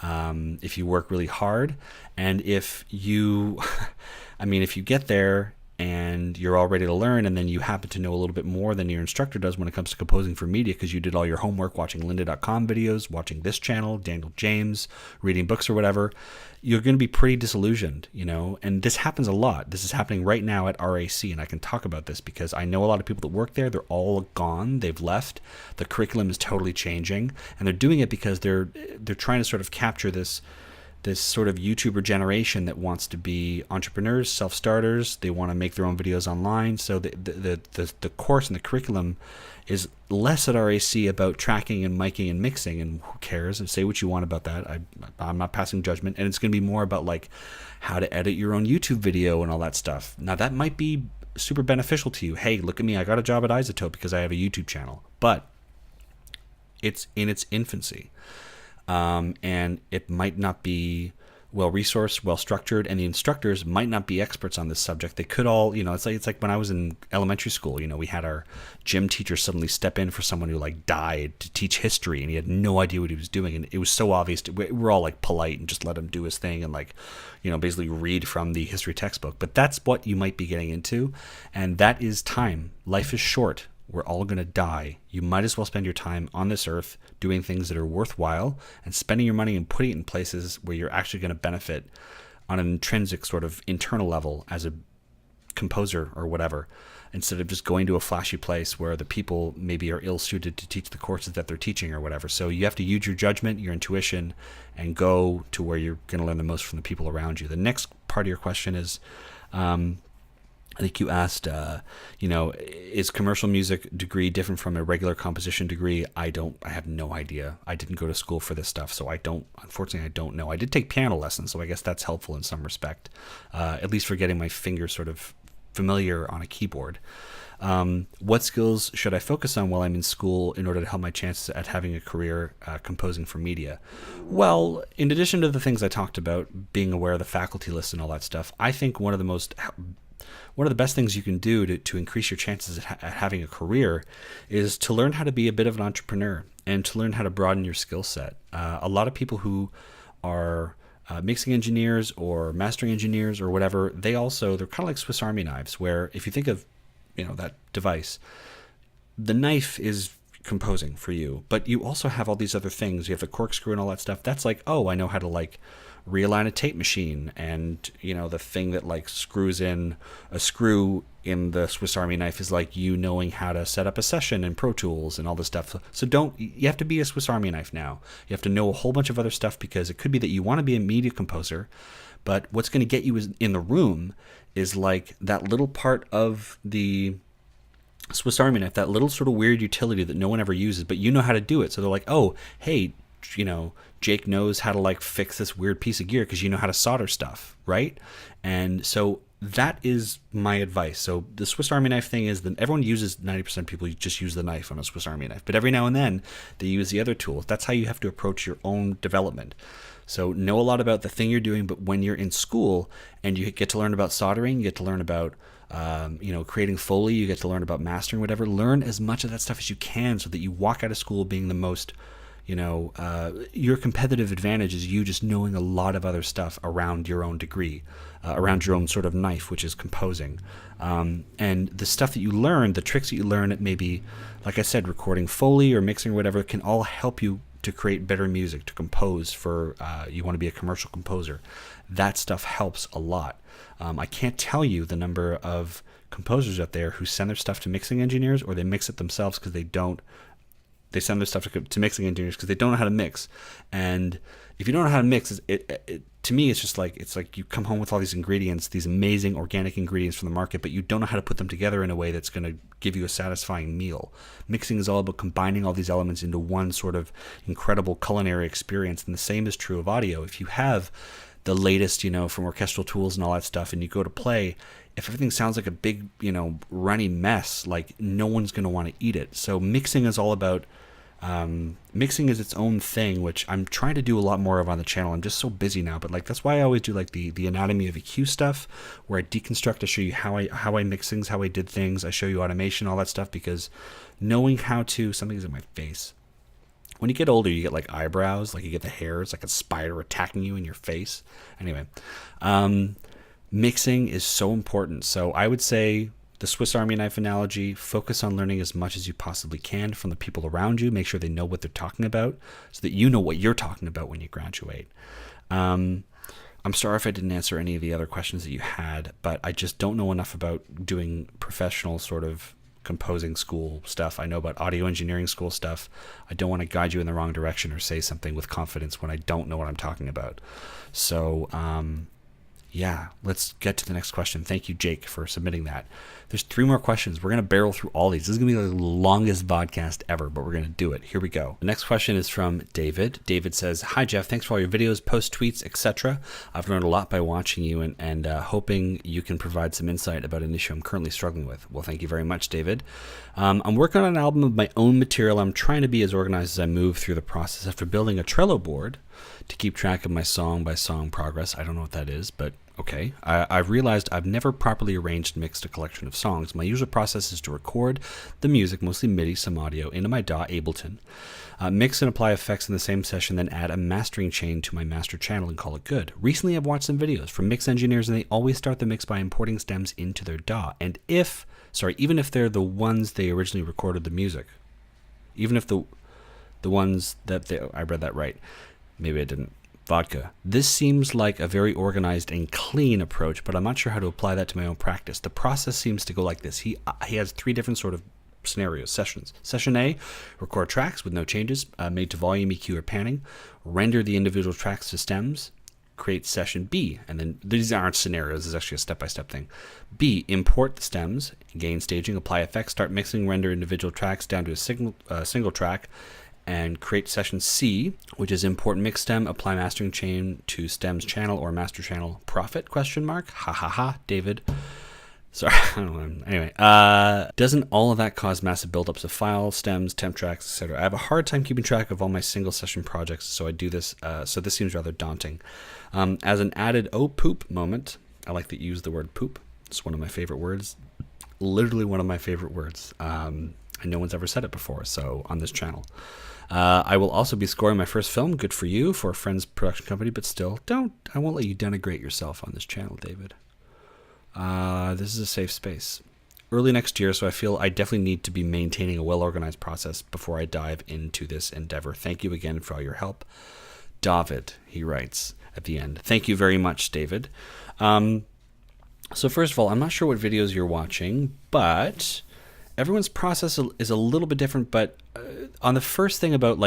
If you work really hard, and if you get there and you're all ready to learn, and then you happen to know a little bit more than your instructor does when it comes to composing for media because you did all your homework watching lynda.com videos, watching this channel, Daniel James, reading books or whatever, you're going to be pretty disillusioned, and this happens a lot. This is happening right now at RAC, and I can talk about this because I know a lot of people that work there. They're all gone. They've left. The curriculum is totally changing, and they're doing it because they're trying to sort of capture this sort of YouTuber generation that wants to be entrepreneurs, self-starters. They want to make their own videos online. So the course and the curriculum is less at RAC about tracking and miking and mixing, and who cares? And say what you want about that. I'm not passing judgment. And it's going to be more about how to edit your own YouTube video and all that stuff. Now that might be super beneficial to you. Hey, look at me. I got a job at Isotope because I have a YouTube channel. But it's in its infancy. And it might not be well-resourced, well-structured, and the instructors might not be experts on this subject. They could all, it's like when I was in elementary school, we had our gym teacher suddenly step in for someone who like died to teach history, and he had no idea what he was doing, and it was so obvious. We're all like polite and just let him do his thing and like, basically read from the history textbook. But that's what you might be getting into, and that is time. Life is short. We're all going to die. You might as well spend your time on this earth doing things that are worthwhile and spending your money and putting it in places where you're actually going to benefit on an intrinsic sort of internal level as a composer or whatever, instead of just going to a flashy place where the people maybe are ill-suited to teach the courses that they're teaching or whatever. So you have to use your judgment, your intuition, and go to where you're going to learn the most from the people around you. The next part of your question is, I think you asked, is commercial music degree different from a regular composition degree? I have no idea. I didn't go to school for this stuff, so unfortunately, I don't know. I did take piano lessons, so I guess that's helpful in some respect, at least for getting my fingers sort of familiar on a keyboard. What skills should I focus on while I'm in school in order to help my chances at having a career composing for media? Well, in addition to the things I talked about, being aware of the faculty list and all that stuff, I think one of the best things you can do to increase your chances at having a career is to learn how to be a bit of an entrepreneur and to learn how to broaden your skill set. A lot of people who are mixing engineers or mastering engineers or whatever, they're kind of like Swiss Army knives, where if you think of that device, the knife is composing for you, but you also have all these other things. You have the corkscrew and all that stuff. That's like, oh, I know how to like realign a tape machine, and the thing that like screws in a screw in the Swiss Army knife is like you knowing how to set up a session in Pro Tools and all this stuff. So you have to be a Swiss Army knife now. You have to know a whole bunch of other stuff, because it could be that you want to be a media composer, but what's going to get you in the room is like that little part of the Swiss Army knife, that little sort of weird utility that no one ever uses, but you know how to do it. So they're like, oh, hey, Jake knows how to like fix this weird piece of gear because you know how to solder stuff, right? And so that is my advice. So the Swiss Army knife thing is that everyone uses, 90% of people just use the knife on a Swiss Army knife, but every now and then they use the other tools. That's how you have to approach your own development. So know a lot about the thing you're doing, but when you're in school and you get to learn about soldering, you get to learn about creating Foley, you get to learn about mastering, whatever. Learn as much of that stuff as you can so that you walk out of school being the most, your competitive advantage is you just knowing a lot of other stuff around your own degree, around your own sort of knife, which is composing. And the stuff that you learn, the tricks that you learn at maybe, like I said, recording Foley or mixing or whatever, can all help you to create better music, to compose for, you want to be a commercial composer. That stuff helps a lot. I can't tell you the number of composers out there who send their stuff to mixing engineers, or they mix it themselves because they send their stuff to mixing engineers because they don't know how to mix. And if you don't know how to mix, to me, it's like you come home with all these ingredients, these amazing organic ingredients from the market, but you don't know how to put them together in a way that's going to give you a satisfying meal. Mixing is all about combining all these elements into one sort of incredible culinary experience. And the same is true of audio. If you have the latest, from orchestral tools and all that stuff, and you go to play, if everything sounds like a big, runny mess, like no one's going to want to eat it. So mixing is all about, mixing is its own thing, which I'm trying to do a lot more of on the channel. I'm just so busy now, but like that's why I always do like the anatomy of EQ stuff, where I deconstruct, I show you how I mix things, how I did things, I show you automation, all that stuff, because knowing how to, something's in my face. When you get older, you get like eyebrows, like you get the hair, it's like a spider attacking you in your face. Anyway, mixing is so important. So I would say the Swiss Army knife analogy, focus on learning as much as you possibly can from the people around you. Make sure they know what they're talking about so that you know what you're talking about when you graduate. I'm sorry if I didn't answer any of the other questions that you had, but I just don't know enough about doing professional sort of composing school stuff. I know about audio engineering school stuff. I don't want to guide you in the wrong direction or say something with confidence when I don't know what I'm talking about. So, Yeah, let's get to the next question. Thank you, Jake, for submitting that. There's 3 more questions. We're going to barrel through all these. This is going to be the longest podcast ever, but we're going to do it. Here we go. The next question is from David. David says, "Hi, Jeff. Thanks for all your videos, posts, tweets, etc. I've learned a lot by watching you and hoping you can provide some insight about an issue I'm currently struggling with." Well, thank you very much, David. I'm working on an album of my own material. I'm trying to be as organized as I move through the process. After building a Trello board to keep track of my song-by-song progress. I don't know what that is, but okay. I've realized I've never properly arranged and mixed a collection of songs. My usual process is to record the music, mostly MIDI, some audio, into my DAW Ableton. Mix and apply effects in the same session, then add a mastering chain to my master channel and call it good. Recently, I've watched some videos from mix engineers, and they always start the mix by importing stems into their DAW. And even if they're the ones they originally recorded the music, even if the ones that I read that right. Maybe I didn't. Vodka. This seems like a very organized and clean approach, but I'm not sure how to apply that to my own practice. The process seems to go like this. He has 3 different sort of scenarios, sessions. Session A, record tracks with no changes, made to volume, EQ, or panning. Render the individual tracks to stems. Create session B, and then these aren't scenarios. This is actually a step-by-step thing. B, import the stems, gain staging, apply effects, start mixing, render individual tracks down to a single track, and create session C, which is import mix stem, apply mastering chain to stems channel or master channel profit, ? Ha ha ha, David. Sorry, I don't know. Anyway, doesn't all of that cause massive buildups of files, stems, temp tracks, etc.? I have a hard time keeping track of all my single session projects, so I do this. So this seems rather daunting. As an added poop moment, I like that you use the word poop. It's one of my favorite words. Literally one of my favorite words. And no one's ever said it before, so on this channel. I will also be scoring my first film. Good for you, for a friend's production company, but still, I won't let you denigrate yourself on this channel, David. This is a safe space. Early next year, so I feel I definitely need to be maintaining a well-organized process before I dive into this endeavor. Thank you again for all your help. David, he writes at the end. Thank you very much, David. So first of all, I'm not sure what videos you're watching, but everyone's process is a little bit different. But on the first thing about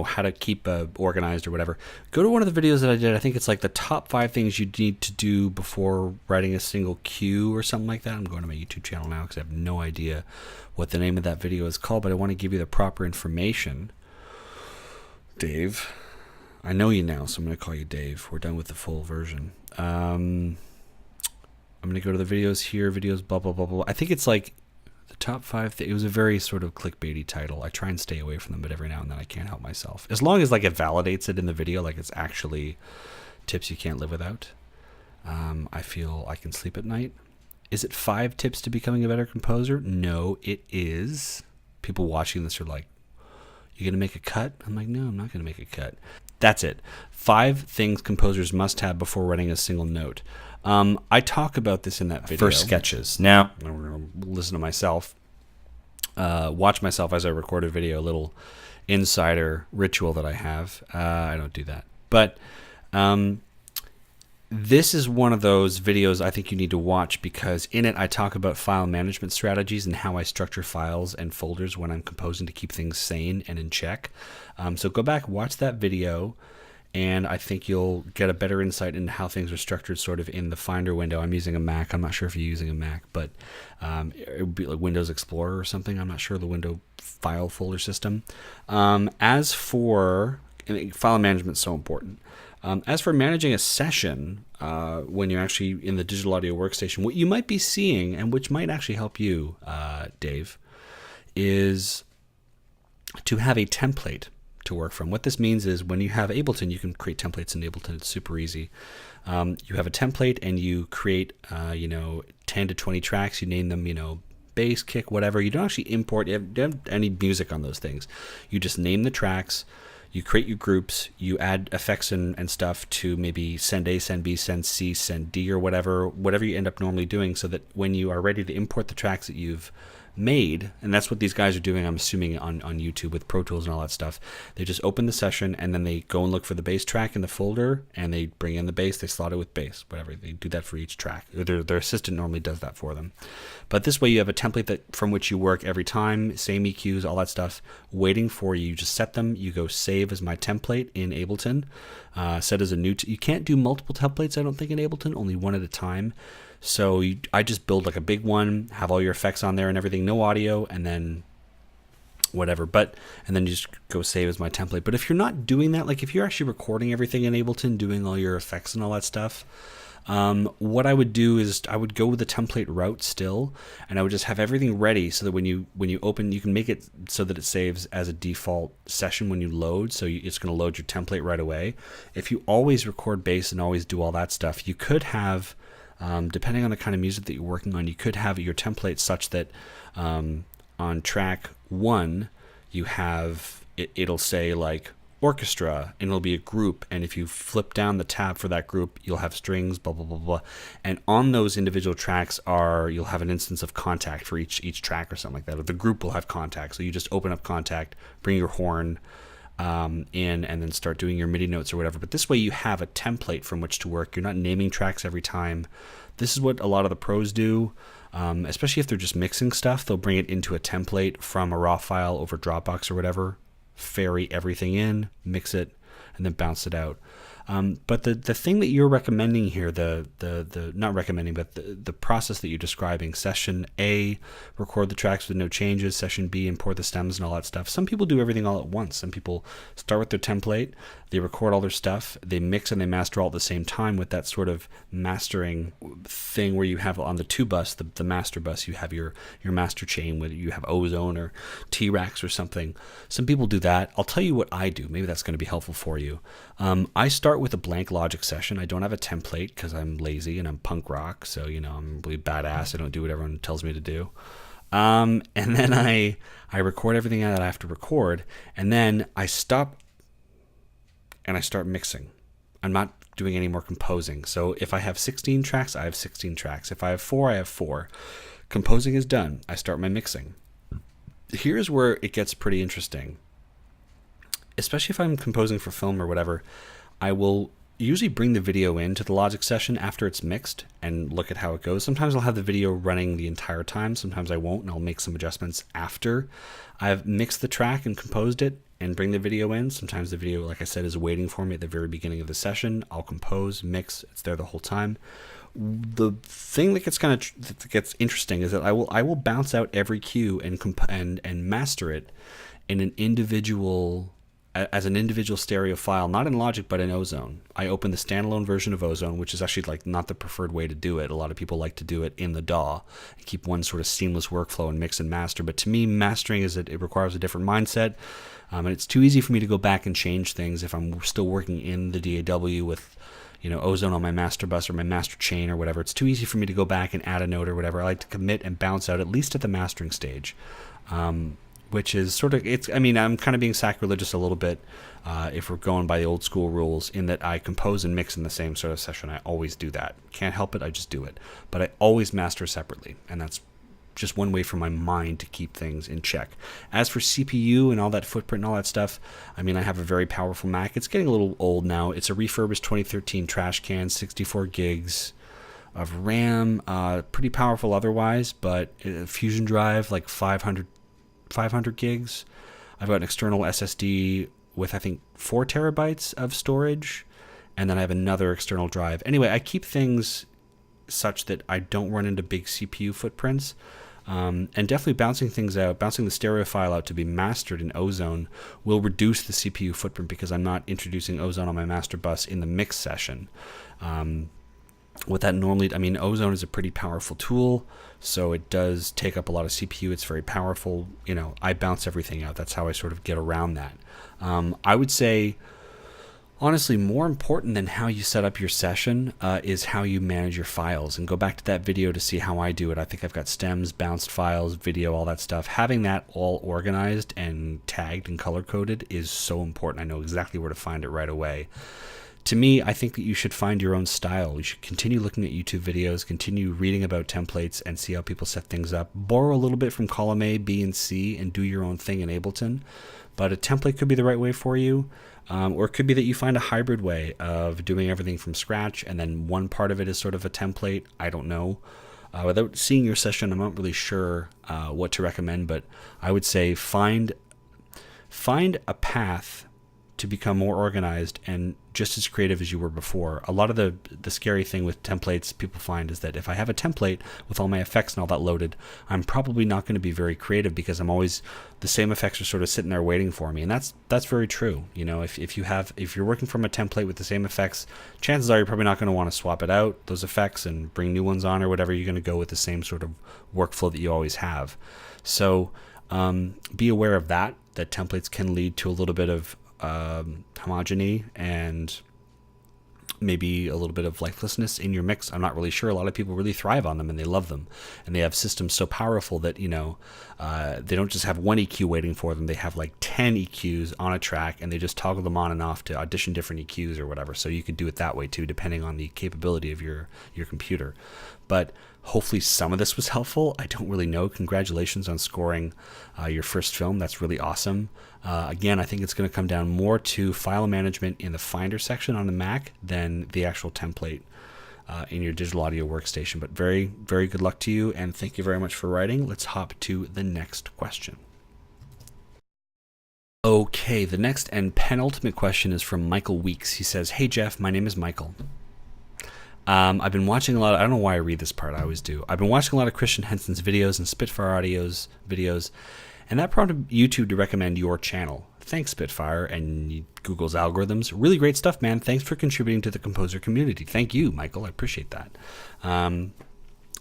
how to keep organized or whatever, go to one of the videos that I did. I think it's like the top 5 things you need to do before writing a single cue or something like that. I'm going to my YouTube channel now because I have no idea what the name of that video is called, but I want to give you the proper information. Dave, I know you now, so I'm going to call you Dave. We're done with the full version. I'm going to go to the videos here, videos, blah, blah, blah, blah. I think it's like the top 5. It was a very sort of clickbaity title. I try and stay away from them, but every now and then I can't help myself. As long as it validates it in the video, like it's actually tips you can't live without, I feel I can sleep at night. Is it 5 tips to becoming a better composer? No, it is. People watching this are like, you going to make a cut? I'm like, no, I'm not going to make a cut. That's it. 5 things composers must have before writing a single note. I talk about this in that video. First sketches. Now, I'm going to listen to myself, watch myself as I record a video, a little insider ritual that I have. I don't do that. But this is one of those videos I think you need to watch because in it I talk about file management strategies and how I structure files and folders when I'm composing to keep things sane and in check. So go back, watch that video, and I think you'll get a better insight into how things are structured sort of in the Finder window. I'm using a Mac. I'm not sure if you're using a Mac, but it would be like Windows Explorer or something. I'm not sure, the window file folder system. As for file management is so important. As for managing a session, when you're actually in the digital audio workstation, what you might be seeing, and which might actually help you, Dave, is to have a template to work from. What this means is when you have Ableton, you can create templates in Ableton. It's super easy. You have a template and you create, 10 to 20 tracks. You name them, bass, kick, whatever. You don't actually import any music on those things. You just name the tracks. You create your groups, you add effects and stuff to maybe send A, send B, send C, send D, or whatever you end up normally doing, so that when you are ready to import the tracks that you've made, and that's what these guys are doing, I'm assuming, on YouTube with Pro Tools and all that stuff. They just open the session and then they go and look for the bass track in the folder and they bring in the bass, they slot it with bass, whatever. They do that for each track. Their assistant normally does that for them. But this way you have a template from which you work every time, same EQs, all that stuff, waiting for you. You just set them, you go save as my template in Ableton. set as a new. You can't do multiple templates, I don't think, in Ableton, only one at a time. So I just build like a big one, have all your effects on there and everything, no audio, and then whatever. And then you just go save as my template. But if you're not doing that, like if you're actually recording everything in Ableton, doing all your effects and all that stuff, what I would do is I would go with the template route still, and I would just have everything ready so that when you open, you can make it so that it saves as a default session when you load. So it's going to load your template right away. If you always record bass and always do all that stuff, you could have, depending on the kind of music that you're working on, you could have your template such that on track 1 you have it'll say like orchestra, and it'll be a group, and if you flip down the tab for that group, you'll have strings, blah blah blah blah, and on those individual tracks you'll have an instance of contact for each track or something like that, or the group will have contact. So you just open up contact, bring your horn in, and then start doing your MIDI notes or whatever. But this way you have a template from which to work. You're not naming tracks every time. This is what a lot of the pros do, especially if they're just mixing stuff. They'll bring it into a template from a raw file over Dropbox or whatever, ferry everything in, mix it, and then bounce it out. But the thing that you're recommending here, the not recommending, but the process that you're describing, session A, record the tracks with no changes, session B, import the stems and all that stuff. Some people do everything all at once. Some people start with their template, they record all their stuff, they mix and they master all at the same time with that sort of mastering thing where you have on the 2 bus, the master bus, you have your master chain, whether you have Ozone or T-Rax or something. Some people do that. I'll tell you what I do. Maybe that's going to be helpful for you. I start with a blank Logic session. I don't have a template because I'm lazy and I'm punk rock, so I'm really badass. I don't do what everyone tells me to do. And then I record everything that I have to record, and then I stop and I start mixing. I'm not doing any more composing. So if I have 16 tracks, I have 16 tracks. If I have 4, I have 4. Composing is done. I start my mixing. Here's where it gets pretty interesting. Especially if I'm composing for film or whatever, I will usually bring the video into the Logic session after it's mixed and look at how it goes. Sometimes I'll have the video running the entire time. Sometimes I won't, and I'll make some adjustments after I've mixed the track and composed it and bring the video in. Sometimes the video, like I said, is waiting for me at the very beginning of the session. I'll compose, mix, it's there the whole time. The thing that gets interesting is that I will bounce out every cue and master it in an individual stereo file, not in Logic but in Ozone. I open the standalone version of Ozone, which is actually like not the preferred way to do it. A lot of people like to do it in the DAW and keep one sort of seamless workflow and mix and master. But to me, mastering it requires a different mindset, and it's too easy for me to go back and change things if I'm still working in the DAW with Ozone on my master bus or my master chain or whatever. It's too easy for me to go back and add a note or whatever. I like to commit and bounce out at least at the mastering stage. Which is sort of, I'm kind of being sacrilegious a little bit if we're going by the old school rules, in that I compose and mix in the same sort of session. I always do that. Can't help it, I just do it. But I always master separately, and that's just one way for my mind to keep things in check. As for CPU and all that footprint and all that stuff, I have a very powerful Mac. It's getting a little old now. It's a refurbished 2013 trash can, 64 gigs of RAM, pretty powerful otherwise, but a Fusion drive, like 500 gigs. I've got an external SSD with I think 4 terabytes of storage, and then I have another external drive. Anyway, I keep things such that I don't run into big CPU footprints, and definitely bouncing the stereo file out to be mastered in Ozone will reduce the CPU footprint because I'm not introducing Ozone on my master bus in the mix session. What that normally, Ozone is a pretty powerful tool, so it does take up a lot of CPU. It's very powerful. I bounce everything out. That's how I sort of get around that. I would say, honestly, more important than how you set up your session is how you manage your files. And go back to that video to see how I do it. I think I've got stems, bounced files, video, all that stuff. Having that all organized and tagged and color-coded is so important. I know exactly where to find it right away. To me, I think that you should find your own style. You should continue looking at YouTube videos, continue reading about templates, and see how people set things up. Borrow a little bit from column A, B, and C, and do your own thing in Ableton. But a template could be the right way for you, or it could be that you find a hybrid way of doing everything from scratch, and then one part of it is sort of a template. I don't know. Without seeing your session, I'm not really sure what to recommend, but I would say find a path to become more organized and just as creative as you were before. A lot of the scary thing with templates people find is that if I have a template with all my effects and all that loaded, I'm probably not going to be very creative because I'm always, the same effects are sort of sitting there waiting for me. And that's very true. You know, if you're working from a template with the same effects, chances are you're probably not going to want to swap it out, those effects, and bring new ones on or whatever. You're going to go with the same sort of workflow that you always have. So be aware of that templates can lead to a little bit of homogeny and maybe a little bit of lifelessness in your mix. I'm not really sure. A lot of people really thrive on them and they love them, and they have systems so powerful that, you know, they don't just have one EQ waiting for them. They have like 10 EQs on a track, and they just toggle them on and off to audition different EQs or whatever. So you could do it that way too, depending on the capability of your computer. But hopefully some of this was helpful. I don't really know. Congratulations on scoring your first film. That's really awesome. Again, I think it's going to come down more to file management in the Finder section on the Mac than the actual template in your digital audio workstation. But very, very good luck to you, and thank you very much for writing. Let's hop to the next question. Okay, the next and penultimate question is from Michael Weeks. He says, "Hey Jeff, my name is Michael. I've been watching a lot of, I don't know why I read this part, I always do. I've been watching a lot of Christian Henson's videos and Spitfire Audio's videos, and that prompted YouTube to recommend your channel. Thanks, Spitfire and Google's algorithms. Really great stuff, man. Thanks for contributing to the composer community." Thank you, Michael. I appreciate that.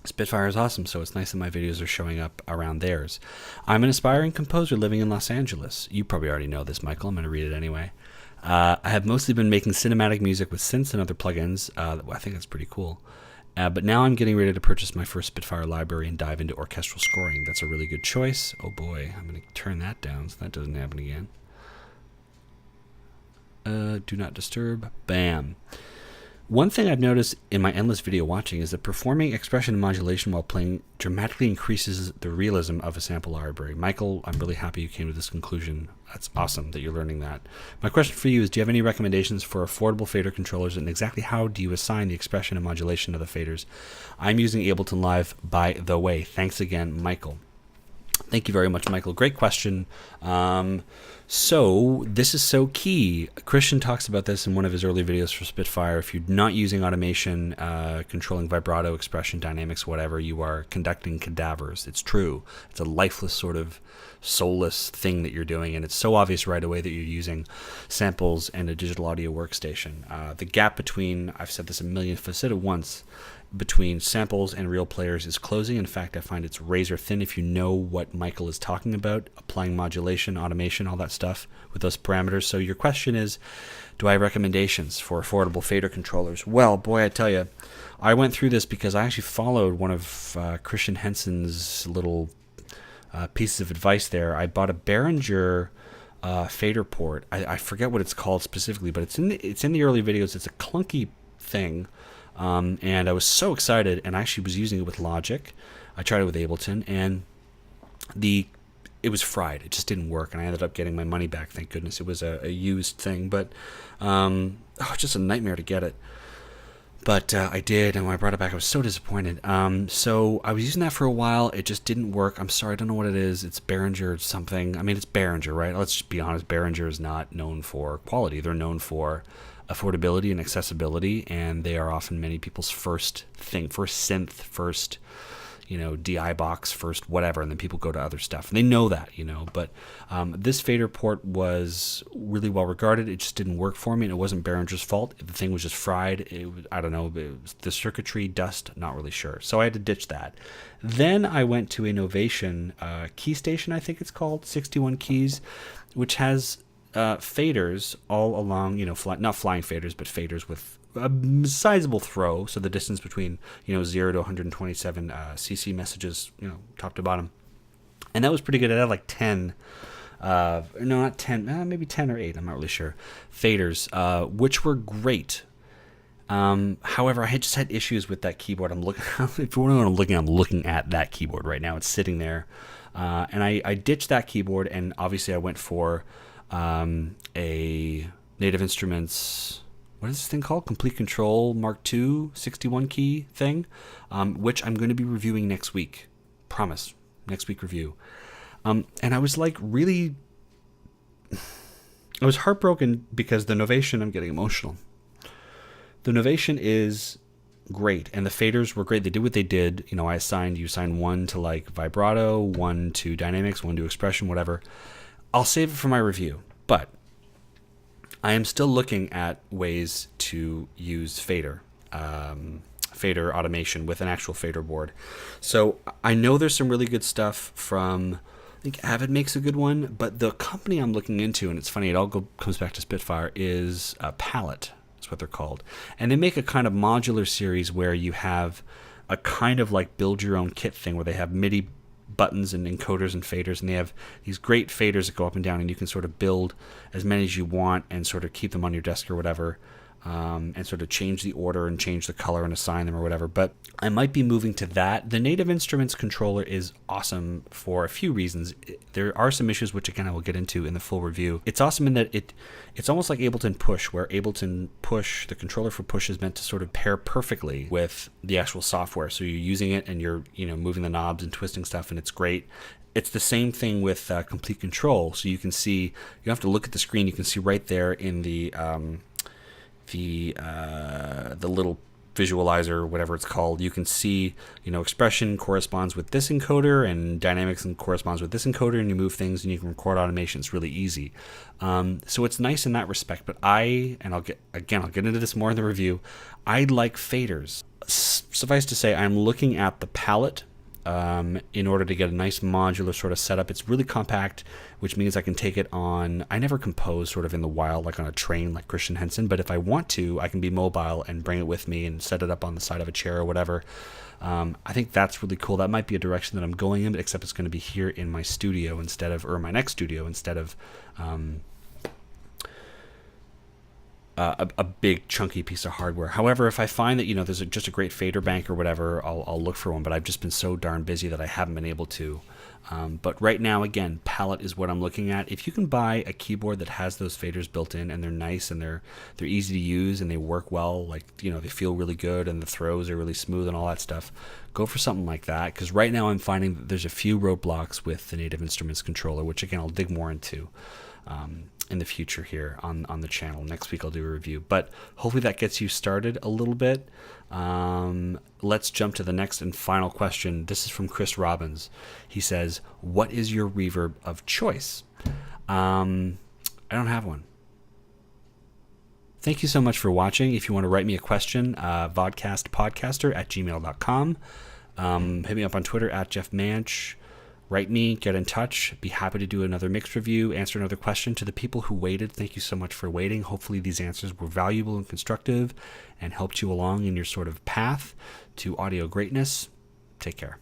Spitfire is awesome, so it's nice that my videos are showing up around theirs. "I'm an aspiring composer living in Los Angeles." You probably already know this, Michael. I'm going to read it anyway. "I have mostly been making cinematic music with synths and other plugins." I think that's pretty cool. "But now I'm getting ready to purchase my first Spitfire library and dive into orchestral scoring. That's a really good choice." Oh boy, I'm going to turn that down so that doesn't happen again. Do not disturb. Bam. "One thing I've noticed in my endless video watching is that performing expression and modulation while playing dramatically increases the realism of a sample library." Michael, I'm really happy you came to this conclusion. That's awesome that you're learning that. "My question for you is, do you have any recommendations for affordable fader controllers, and exactly how do you assign the expression and modulation to the faders? I'm using Ableton Live, by the way. Thanks again, Michael." Thank you very much, Michael. Great question. So this is so key. Christian talks about this in one of his early videos for Spitfire. If you're not using automation, controlling vibrato, expression, dynamics, whatever, you are conducting cadavers. It's true. It's a lifeless sort of soulless thing that you're doing, and it's so obvious right away that you're using samples and a digital audio workstation. The gap between, I've said this a million, I've said it once, between samples and real players is closing. In fact, I find it's razor thin if you know what Michael is talking about, applying modulation, automation, all that stuff with those parameters. So your question is, do I have recommendations for affordable fader controllers? Well, boy, I tell you, I went through this because I actually followed one of Christian Henson's little pieces of advice there. I bought a Behringer fader port. I forget what it's called specifically, but it's in the early videos. It's a clunky thing. And I was so excited, and I actually was using it with Logic. I tried it with Ableton, and it was fried. It just didn't work, and I ended up getting my money back. Thank goodness. It was a used thing, but it's just a nightmare to get it. But I did, and when I brought it back, I was so disappointed. So I was using that for a while. It just didn't work. I'm sorry, I don't know what it is. It's Behringer something. I mean, it's Behringer, right? Let's just be honest. Behringer is not known for quality. They're known for affordability and accessibility, and they are often many people's first thing, first synth, first, DI box, first whatever, and then people go to other stuff. And they know that, but this fader port was really well regarded. It just didn't work for me, and it wasn't Behringer's fault. The thing was just fried. I don't know, it was the circuitry, dust, not really sure. So I had to ditch that. Then I went to a Novation key station, I think it's called, 61 keys, which has faders all along, not flying faders, but faders with a sizable throw, so the distance between 0 to 127 cc messages, top to bottom, and that was pretty good. I had like 10, no, not 10, maybe 10 or 8, I'm not really sure, faders, which were great. However, I had just had issues with that keyboard. I'm looking, if you want to know what I'm looking at, I'm looking at that keyboard right now. It's sitting there, and I ditched that keyboard, and obviously I went for a Native Instruments, what is this thing called? Complete Control Mark II 61 key thing, which I'm going to be reviewing next week. Promise. Next week review. And I was like really, I was heartbroken because the Novation, I'm getting emotional. The Novation is great, and the faders were great. They did what they did. You know, you assigned one to like vibrato, one to dynamics, one to expression, whatever. I'll save it for my review, but I am still looking at ways to use fader automation with an actual fader board. So I know there's some really good stuff from, I think Avid makes a good one, but the company I'm looking into, and it's funny, it all comes back to Spitfire, is Palette. That's what they're called. And they make a kind of modular series where you have a kind of like build your own kit thing where they have MIDI buttons and encoders and faders, and they have these great faders that go up and down, and you can sort of build as many as you want and sort of keep them on your desk or whatever, and sort of change the order and change the color and assign them or whatever. But I might be moving to that. The Native Instruments controller is awesome for a few reasons. There are some issues, which again I will get into in the full review. It's awesome in that it's almost like Ableton Push, where Ableton Push, the controller for Push, is meant to sort of pair perfectly with the actual software. So you're using it and you're moving the knobs and twisting stuff, and it's great. It's the same thing with Complete Control. So you can see, you don't have to look at the screen. You can see right there in the little visualizer, whatever it's called, you can see, expression corresponds with this encoder and dynamics corresponds with this encoder, and you move things and you can record automation. It's really easy. So it's nice in that respect, but I'll get into this more in the review. I like faders. Suffice to say, I'm looking at the palette in order to get a nice modular sort of setup. It's really compact, which means I can take it on. I never compose sort of in the wild, like on a train, like Christian Henson, but if I want to, I can be mobile and bring it with me and set it up on the side of a chair or whatever. I think that's really cool. That might be a direction that I'm going in, except it's going to be here in my studio or my next studio, instead of a big chunky piece of hardware. However, if I find that there's just a great fader bank or whatever, I'll look for one. But I've just been so darn busy that I haven't been able to. But right now, again, palette is what I'm looking at. If you can buy a keyboard that has those faders built in and they're nice and they're easy to use and they work well, like they feel really good and the throws are really smooth and all that stuff, go for something like that. Because right now I'm finding that there's a few roadblocks with the Native Instruments controller, which again I'll dig more into in the future here on the channel. Next week I'll do a review, but hopefully that gets you started a little bit. Let's jump to the next and final question. This is from Chris Robbins. He says, what is your reverb of choice? I don't have one. Thank you so much for watching. If you want to write me a question, vodkastpodcaster@gmail.com. Hit me up on Twitter @JeffManch. Write me, get in touch. Be happy to do another mix review, answer another question. To the people who waited, thank you so much for waiting. Hopefully these answers were valuable and constructive and helped you along in your sort of path to audio greatness. Take care.